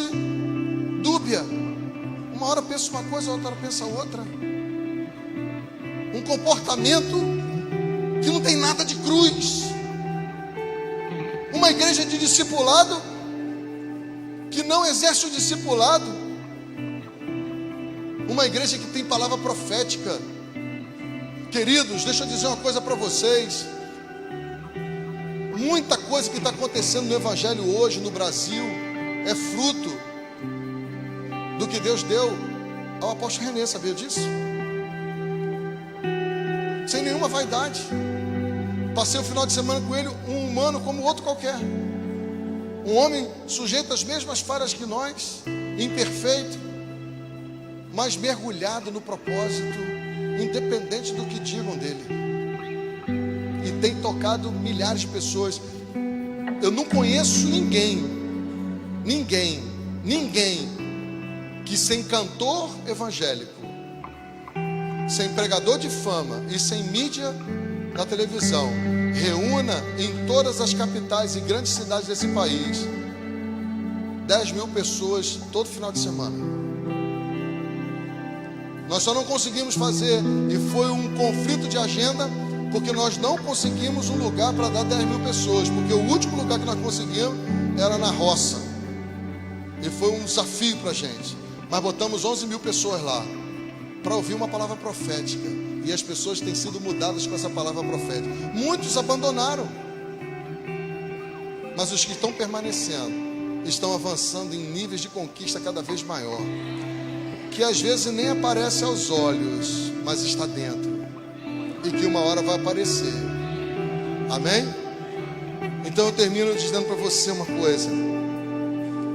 dúbia. Uma hora pensa uma coisa, outra hora pensa outra. Um comportamento que não tem nada de cruz. Uma igreja de discipulado que não exerce o discipulado. Uma igreja que tem palavra profética. Queridos, deixa eu dizer uma coisa para vocês. Muita coisa que está acontecendo no Evangelho hoje no Brasil é fruto do que Deus deu ao apóstolo René, sabia disso? Sem nenhuma vaidade. Passei o final de semana com ele, um humano como outro qualquer. Um homem sujeito às mesmas falhas que nós, imperfeito, mas mergulhado no propósito, independente do que digam dele. E tem tocado milhares de pessoas. Eu não conheço ninguém que sem cantor evangélico, sem pregador de fama e sem mídia na televisão, reúna em todas as capitais e grandes cidades desse país 10 mil pessoas todo final de semana. Nós só não conseguimos fazer, e foi um conflito de agenda, porque nós não conseguimos um lugar para dar 10 mil pessoas, porque o último lugar que nós conseguimos era na roça, e foi um desafio para a gente, mas botamos 11 mil pessoas lá, para ouvir uma palavra profética, e as pessoas têm sido mudadas com essa palavra profética. Muitos abandonaram, mas os que estão permanecendo, estão avançando em níveis de conquista cada vez maior, que às vezes nem aparece aos olhos, mas está dentro, e que uma hora vai aparecer. Amém? Então eu termino dizendo para você uma coisa: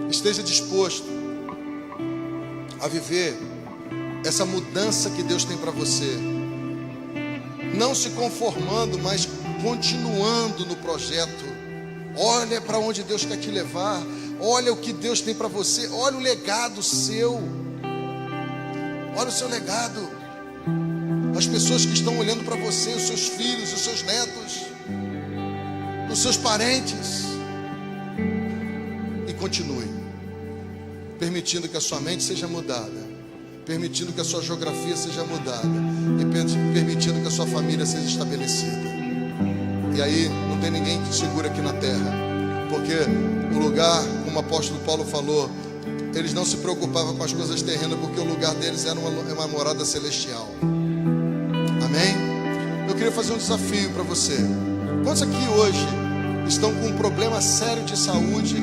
esteja disposto a viver essa mudança que Deus tem para você, não se conformando, mas continuando no projeto. Olha para onde Deus quer te levar, olha o que Deus tem para você, olha o legado seu. Olha o seu legado. As pessoas que estão olhando para você, os seus filhos, os seus netos, os seus parentes. E continue permitindo que a sua mente seja mudada, permitindo que a sua geografia seja mudada, e permitindo que a sua família seja estabelecida. E aí não tem ninguém que segura aqui na terra, porque o lugar, como o apóstolo Paulo falou, eles não se preocupavam com as coisas terrenas, porque o lugar deles era uma morada celestial. Amém? Eu queria fazer um desafio para você. Quantos aqui hoje estão com um problema sério de saúde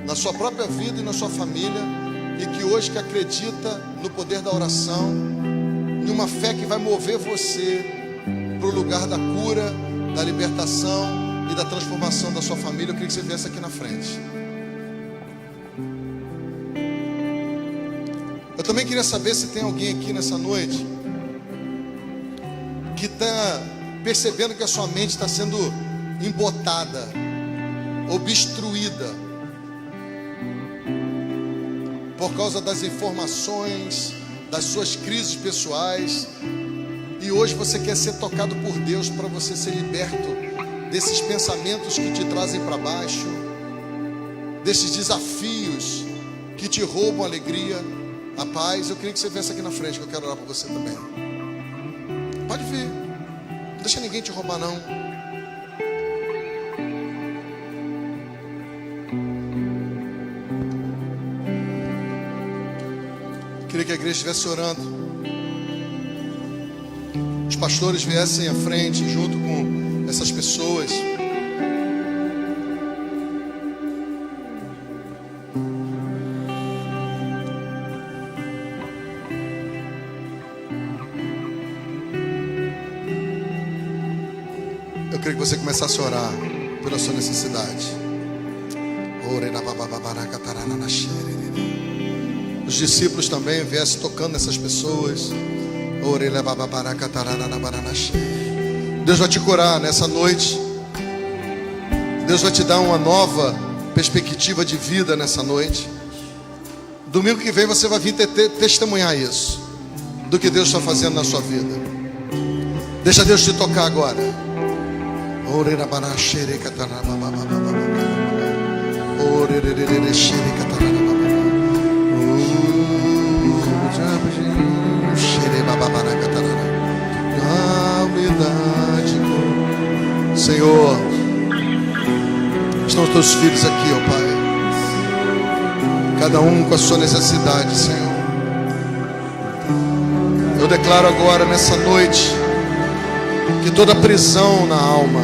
na sua própria vida e na sua família, e que hoje que acredita no poder da oração, em uma fé que vai mover você para o lugar da cura, da libertação e da transformação da sua família? Eu queria que você viesse aqui na frente. Eu também queria saber se tem alguém aqui nessa noite que está percebendo que a sua mente está sendo embotada, obstruída por causa das informações, das suas crises pessoais, e hoje você quer ser tocado por Deus para você ser liberto desses pensamentos que te trazem para baixo, desses desafios que te roubam a alegria, a paz. Eu queria que você viesse aqui na frente, que eu quero orar por você também. Pode vir, não deixa ninguém te roubar não. Queria que a igreja estivesse orando, os pastores viessem à frente junto com essas pessoas. Eu queria que você começasse a orar pela sua necessidade. Os discípulos também viessem tocando nessas pessoas. Deus vai te curar nessa noite. Deus vai te dar uma nova perspectiva de vida nessa noite. Domingo que vem você vai vir testemunhar isso, do que Deus está fazendo na sua vida. Deixa Deus te tocar agora. Senhor, estão os teus filhos aqui, ó Pai, cada um com a sua necessidade, Senhor. Eu declaro agora nessa noite que toda prisão na alma,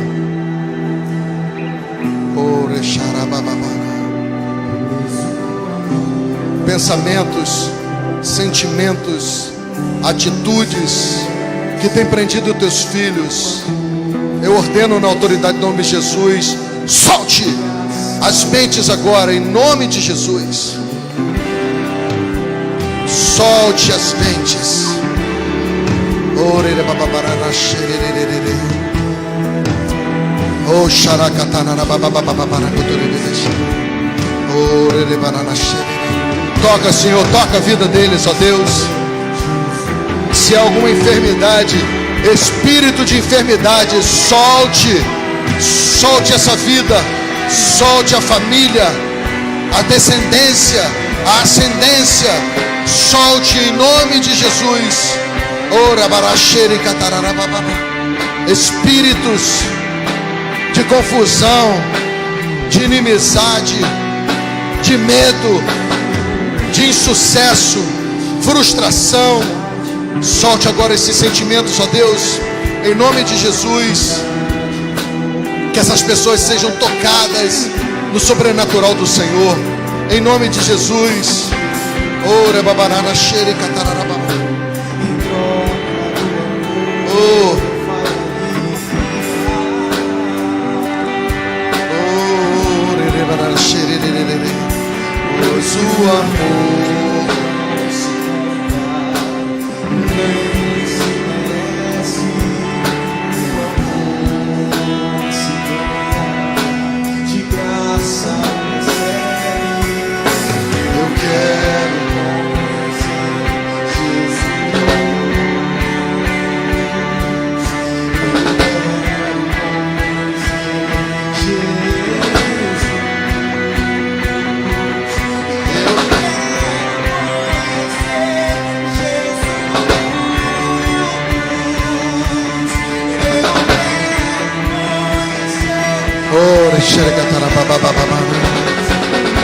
pensamentos, sentimentos, atitudes que tem prendido os teus filhos, eu ordeno na autoridade do nome de Jesus, solte as mentes agora em nome de Jesus. Solte as mentes. Toca, Senhor, toca a vida deles, ó Deus. Se há alguma enfermidade, espírito de enfermidade, solte essa vida, solte a família, a descendência, a ascendência, solte em nome de Jesus. Espíritos de confusão, de inimizade, de medo, de insucesso, frustração, solte agora esses sentimentos, ó Deus, em nome de Jesus. Que essas pessoas sejam tocadas no sobrenatural do Senhor, em nome de Jesus. Ora babarana xere catararababa. Oh, o amor de graça eu quero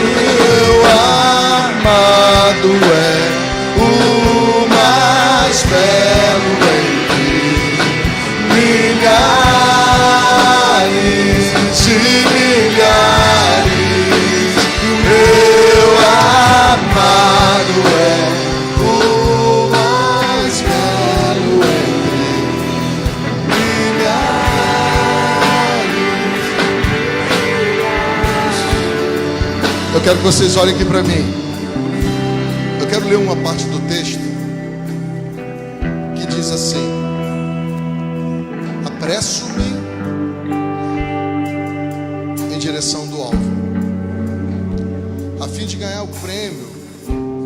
Meu amado é o mais belo entre milhares de milhares. Meu amado é o mais belo entre milhares. Eu quero que vocês olhem aqui para mim. Eu quero ler uma parte do texto que diz assim: apresso-me em direção do alvo, a fim de ganhar o prêmio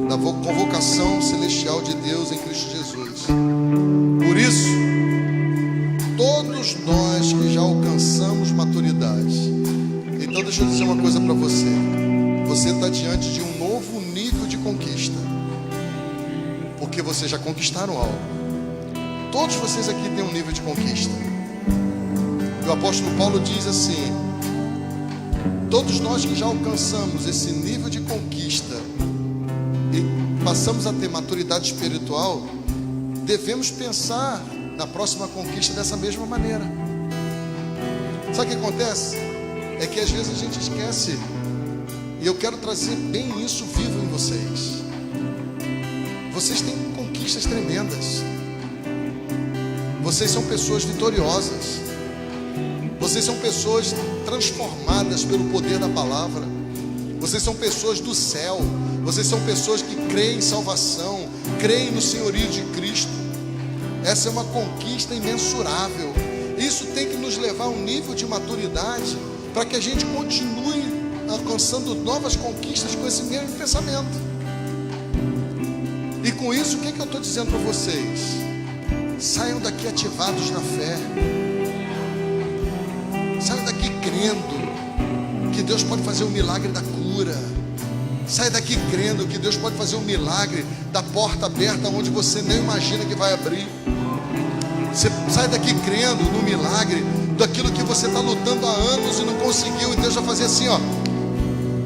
da convocação celestial de Deus em Cristo Jesus. Por isso, todos nós que já alcançamos maturidade. Então deixa eu dizer uma coisa para você. Você está diante de um novo nível de conquista, porque vocês já conquistaram algo. Todos vocês aqui têm um nível de conquista. E o apóstolo Paulo diz assim: todos nós que já alcançamos esse nível de conquista e passamos a ter maturidade espiritual, devemos pensar na próxima conquista dessa mesma maneira. Sabe o que acontece? É que às vezes a gente esquece, e eu quero trazer bem isso vivo em vocês. Vocês têm conquistas tremendas. Vocês são pessoas vitoriosas. Vocês são pessoas transformadas pelo poder da palavra. Vocês são pessoas do céu. Vocês são pessoas que creem em salvação, creem no senhorio de Cristo. Essa é uma conquista imensurável. Isso tem que nos levar a um nível de maturidade para que a gente continue alcançando novas conquistas com esse mesmo pensamento. E com isso, o que eu estou dizendo para vocês? Saiam daqui ativados na fé. Saiam daqui crendo que Deus pode fazer um milagre da cura. Saia daqui crendo que Deus pode fazer um milagre da porta aberta onde você nem imagina que vai abrir. Você sai daqui crendo no milagre daquilo que você está lutando há anos e não conseguiu, e Deus vai fazer assim, ó,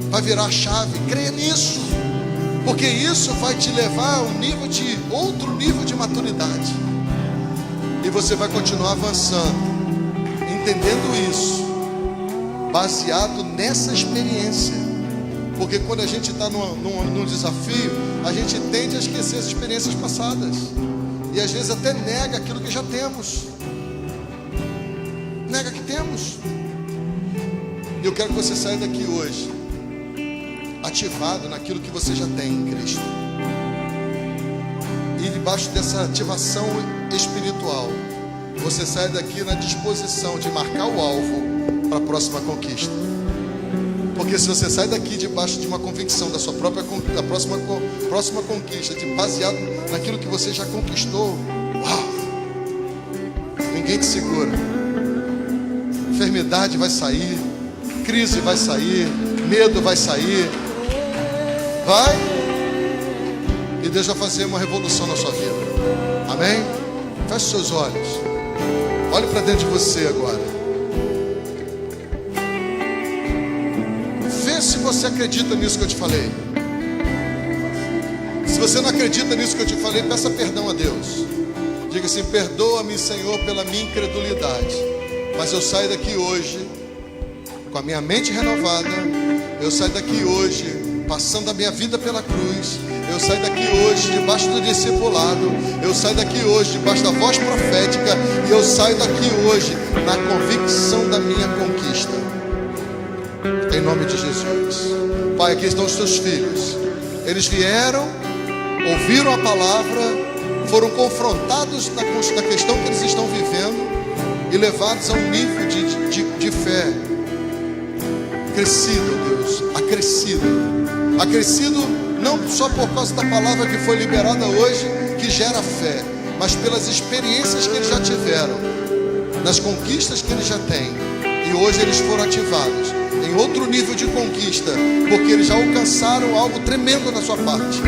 vai virar a chave. Creia nisso, porque isso vai te levar a um nível de outro nível de maturidade, e você vai continuar avançando, entendendo isso, baseado nessa experiência. Porque quando a gente está num desafio, a gente tende a esquecer as experiências passadas, e às vezes até nega aquilo que já temos. Nega que temos. E eu quero que você saia daqui hoje ativado naquilo que você já tem em Cristo. E debaixo dessa ativação espiritual, você sai daqui na disposição de marcar o alvo para a próxima conquista. Porque se você sai daqui debaixo de uma convicção da sua própria próxima conquista, baseado naquilo que você já conquistou, uau, ninguém te segura. Enfermidade vai sair, crise vai sair, medo vai sair. Vai, e Deus vai fazer uma revolução na sua vida. Amém? Feche seus olhos. Olhe para dentro de você agora. Vê se você acredita nisso que eu te falei. Se você não acredita nisso que eu te falei, peça perdão a Deus. Diga assim: perdoa-me, Senhor, pela minha incredulidade, mas eu saio daqui hoje com a minha mente renovada. Eu saio daqui hoje passando a minha vida pela cruz. Eu saio daqui hoje debaixo do discipulado. Eu saio daqui hoje debaixo da voz profética. E eu saio daqui hoje na convicção da minha conquista, em nome de Jesus. Pai, aqui estão os teus filhos. Eles vieram, ouviram a palavra, foram confrontados na questão que eles estão vivendo e levados a um nível de fé crescido, Deus, acrescido não só por causa da palavra que foi liberada hoje, que gera fé, mas pelas experiências que eles já tiveram, nas conquistas que eles já têm. E hoje eles foram ativados em outro nível de conquista, porque eles já alcançaram algo tremendo na sua parte.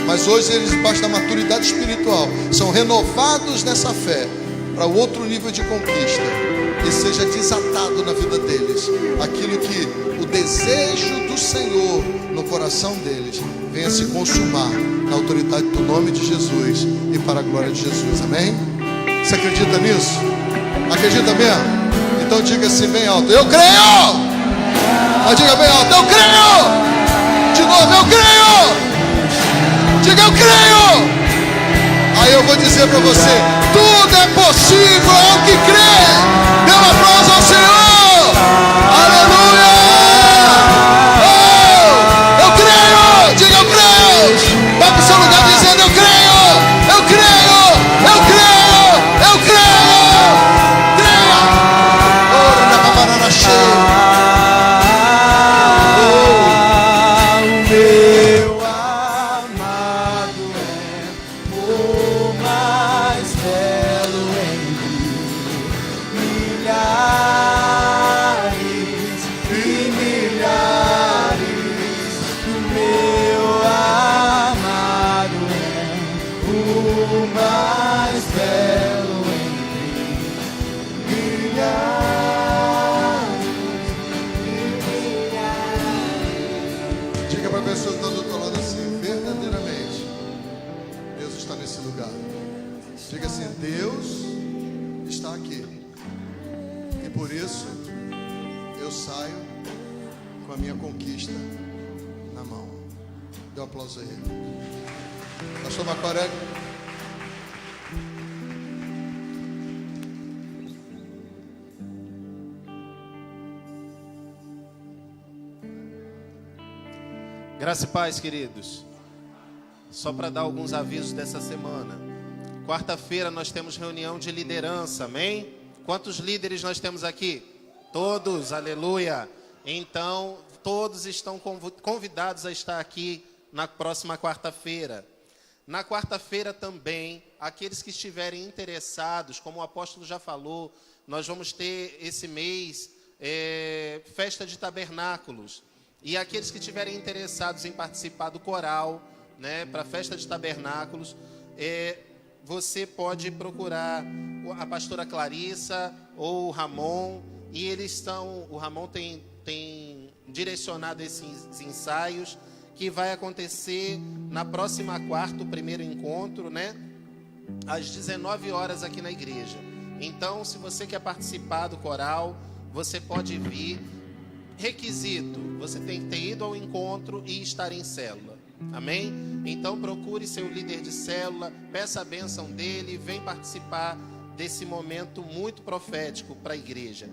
Mas hoje eles, debaixo da maturidade espiritual, são renovados nessa fé, para outro nível de conquista e seja desatado na vida deles aquilo que o desejo do Senhor no coração deles venha se consumar na autoridade do nome de Jesus e para a glória de Jesus. Amém? Você acredita nisso? Acredita mesmo? Então diga assim bem alto: eu creio! Mas diga bem alto: eu creio! De novo: eu creio! Diga: eu creio! Aí eu vou dizer para você: tudo é possível ao que crê. Dê um aplauso ao Senhor. Aleluia! Oh, eu creio. Diga: eu creio. Vai para o seu lugar dizendo: eu creio. Eu creio. Eu creio. Eu creio. Creia. Oh, na camarada cheia. Diga assim: Deus está aqui e por isso eu saio com a minha conquista na mão. Dê um aplauso aí. Pastor Macoré. Graça e paz, queridos. Só para dar alguns avisos dessa semana. Quarta-feira nós temos reunião de liderança, amém? Quantos líderes nós temos aqui? Todos, aleluia. Então, todos estão convidados a estar aqui na próxima quarta-feira. Na quarta-feira também, aqueles que estiverem interessados, como o apóstolo já falou, nós vamos ter esse mês festa de tabernáculos. E aqueles que estiverem interessados em participar do coral, né, para a festa de tabernáculos, você pode procurar a pastora Clarissa ou o Ramon, e o Ramon tem direcionado esses ensaios, que vai acontecer na próxima quarta, o primeiro encontro, né, às 19 horas aqui na igreja. Então, se você quer participar do coral, você pode vir. Requisito: você tem que ter ido ao encontro e estar em célula. Amém? Então procure seu líder de célula, peça a bênção dele e vem participar desse momento muito profético para a igreja.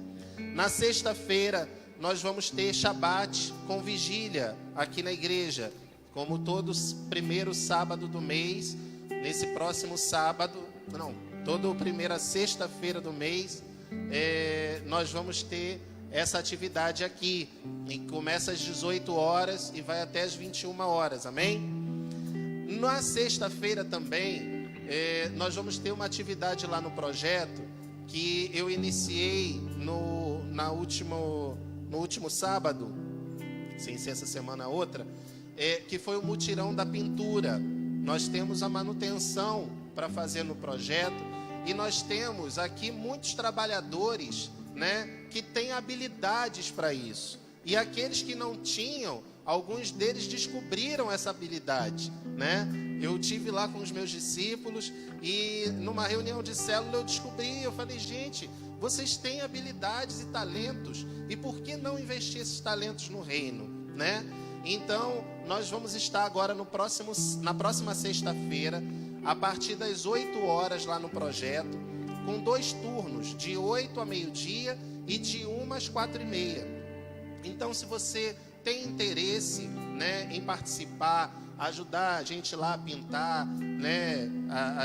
Na sexta-feira nós vamos ter Shabat com vigília aqui na igreja, como todos primeiro sábado do mês. Nesse próximo sábado, toda primeira sexta-feira do mês, nós vamos ter essa atividade aqui, e começa às 18 horas e vai até às 21 horas, amém? Na sexta-feira também, nós vamos ter uma atividade lá no projeto, que eu iniciei no último sábado, sem ser essa semana outra, que foi o mutirão da pintura. Nós temos a manutenção para fazer no projeto, e nós temos aqui muitos trabalhadores, né, que têm habilidades para isso. E aqueles que não tinham, alguns deles descobriram essa habilidade, né? Eu tive lá com os meus discípulos e numa reunião de célula eu falei: gente, vocês têm habilidades e talentos, e por que não investir esses talentos no reino, né? Então, nós vamos estar agora na próxima sexta-feira, a partir das 8 horas lá no projeto, com 2 turnos, de 8 a meio-dia e de 1 às 4h30. Então, se você tem interesse, né, em participar, ajudar a gente lá a pintar, né,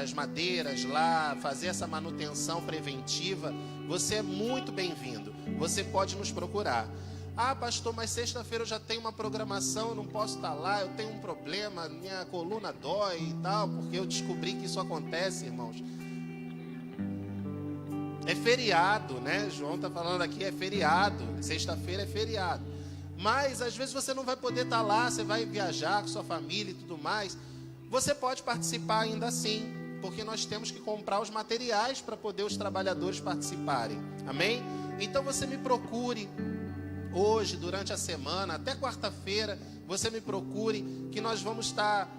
as madeiras lá, fazer essa manutenção preventiva, você é muito bem-vindo. Você pode nos procurar. Ah, pastor, mas sexta-feira eu já tenho uma programação, eu não posso estar lá, eu tenho um problema, minha coluna dói e tal, porque eu descobri que isso acontece, irmãos. É feriado, né? João está falando aqui, é feriado. Sexta-feira é feriado. Mas às vezes você não vai poder estar lá, você vai viajar com sua família e tudo mais. Você pode participar ainda assim. porque nós temos que comprar os materiais para poder os trabalhadores participarem. Amém? Então você me procure hoje, durante a semana, até quarta-feira, você me procure, que nós vamos estar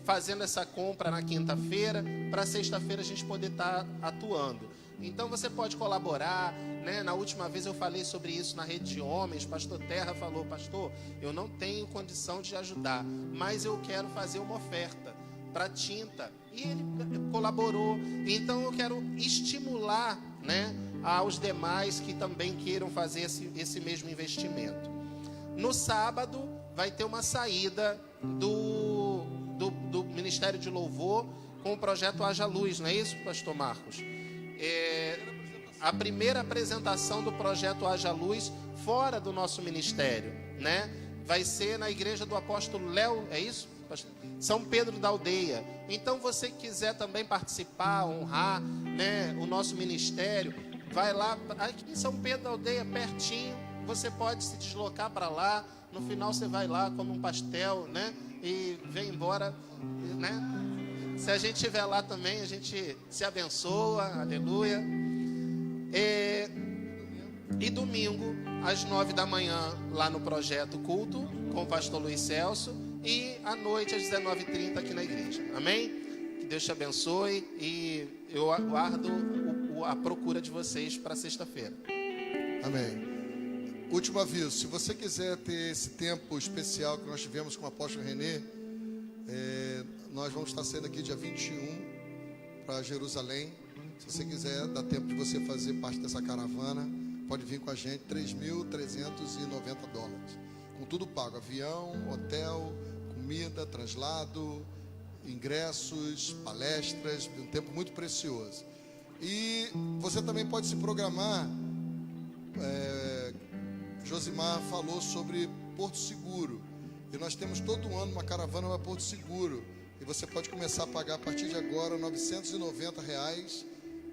fazendo essa compra na quinta-feira, para sexta-feira a gente poder estar atuando. Então você pode colaborar, né? Na última vez eu falei sobre isso na rede de homens, pastor Terra falou: pastor, eu não tenho condição de ajudar, mas eu quero fazer uma oferta para tinta, e ele colaborou. Então eu quero estimular, né, aos demais que também queiram fazer esse mesmo investimento. No sábado vai ter uma saída do Ministério de Louvor com o projeto Haja Luz, não é isso, pastor Marcos? A primeira apresentação do projeto Haja Luz fora do nosso ministério, né? Vai ser na igreja do apóstolo Léo, é isso, pastor? São Pedro da Aldeia. Então você que quiser também participar, honrar, né, o nosso ministério, vai lá, aqui em São Pedro da Aldeia, pertinho, você pode se deslocar para lá. No final você vai lá, come um pastel, né, e vem embora, né? Se a gente estiver lá também, a gente se abençoa, aleluia. E domingo, às 9 da manhã, lá no Projeto Culto, com o pastor Luiz Celso, e à noite, às 19h30, aqui na igreja. Amém? Que Deus te abençoe, e eu aguardo a procura de vocês para sexta-feira. Amém. Último aviso: se você quiser ter esse tempo especial que nós tivemos com o apóstolo Renê, nós vamos estar saindo aqui dia 21 para Jerusalém. Se você quiser, dá tempo de você fazer parte dessa caravana, pode vir com a gente. $3.390, com tudo pago: avião, hotel, comida, translado, ingressos, palestras, um tempo muito precioso. E você também pode se programar. Josimar falou sobre Porto Seguro, e nós temos todo ano uma caravana para Porto Seguro, e você pode começar a pagar a partir de agora R$990,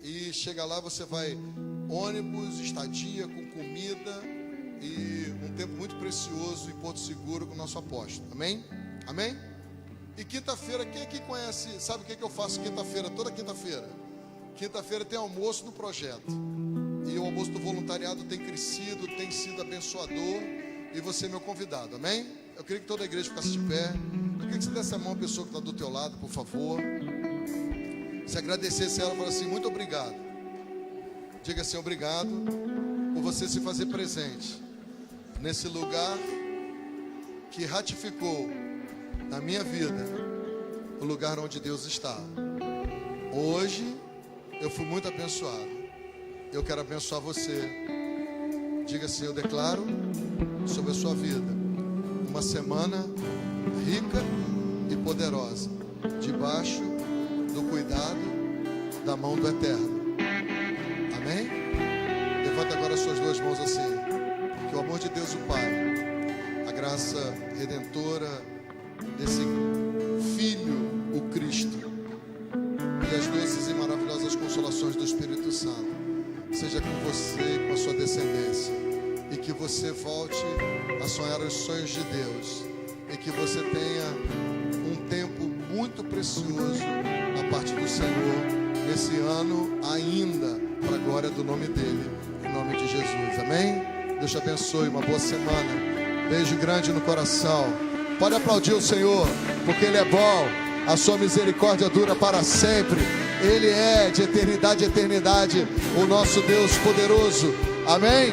e chega lá, você vai ônibus, estadia com comida, e um tempo muito precioso em Porto Seguro com o nosso apóstolo. Amém? Amém? E quinta-feira, quem aqui conhece, sabe o que eu faço quinta-feira? Toda quinta-feira tem almoço no projeto, e o almoço do voluntariado tem crescido, tem sido abençoador, e você é meu convidado. Amém? Eu queria que toda a igreja ficasse de pé. Eu queria que você desse a mão à pessoa que está do teu lado, por favor. Se agradecesse a ela, fala assim: muito obrigado. Diga assim: obrigado por você se fazer presente nesse lugar que ratificou na minha vida o lugar onde Deus está. Hoje eu fui muito abençoado. Eu quero abençoar você. Diga assim: eu declaro sobre a sua vida uma semana rica e poderosa, debaixo do cuidado da mão do Eterno. Amém? Levanta agora as suas duas mãos assim. Que o amor de Deus, o Pai, a graça redentora desse Filho, o Cristo, e as doces e maravilhosas consolações do Espírito Santo seja com você e com a sua descendência, e que você volte a sonhar os sonhos de Deus, e que você tenha um tempo muito precioso da parte do Senhor nesse ano ainda, para a glória do nome dele, em nome de Jesus. Amém? Deus te abençoe, uma boa semana, beijo grande no coração. Pode aplaudir o Senhor, porque Ele é bom, a sua misericórdia dura para sempre. Ele é de eternidade a eternidade, o nosso Deus poderoso. Amém?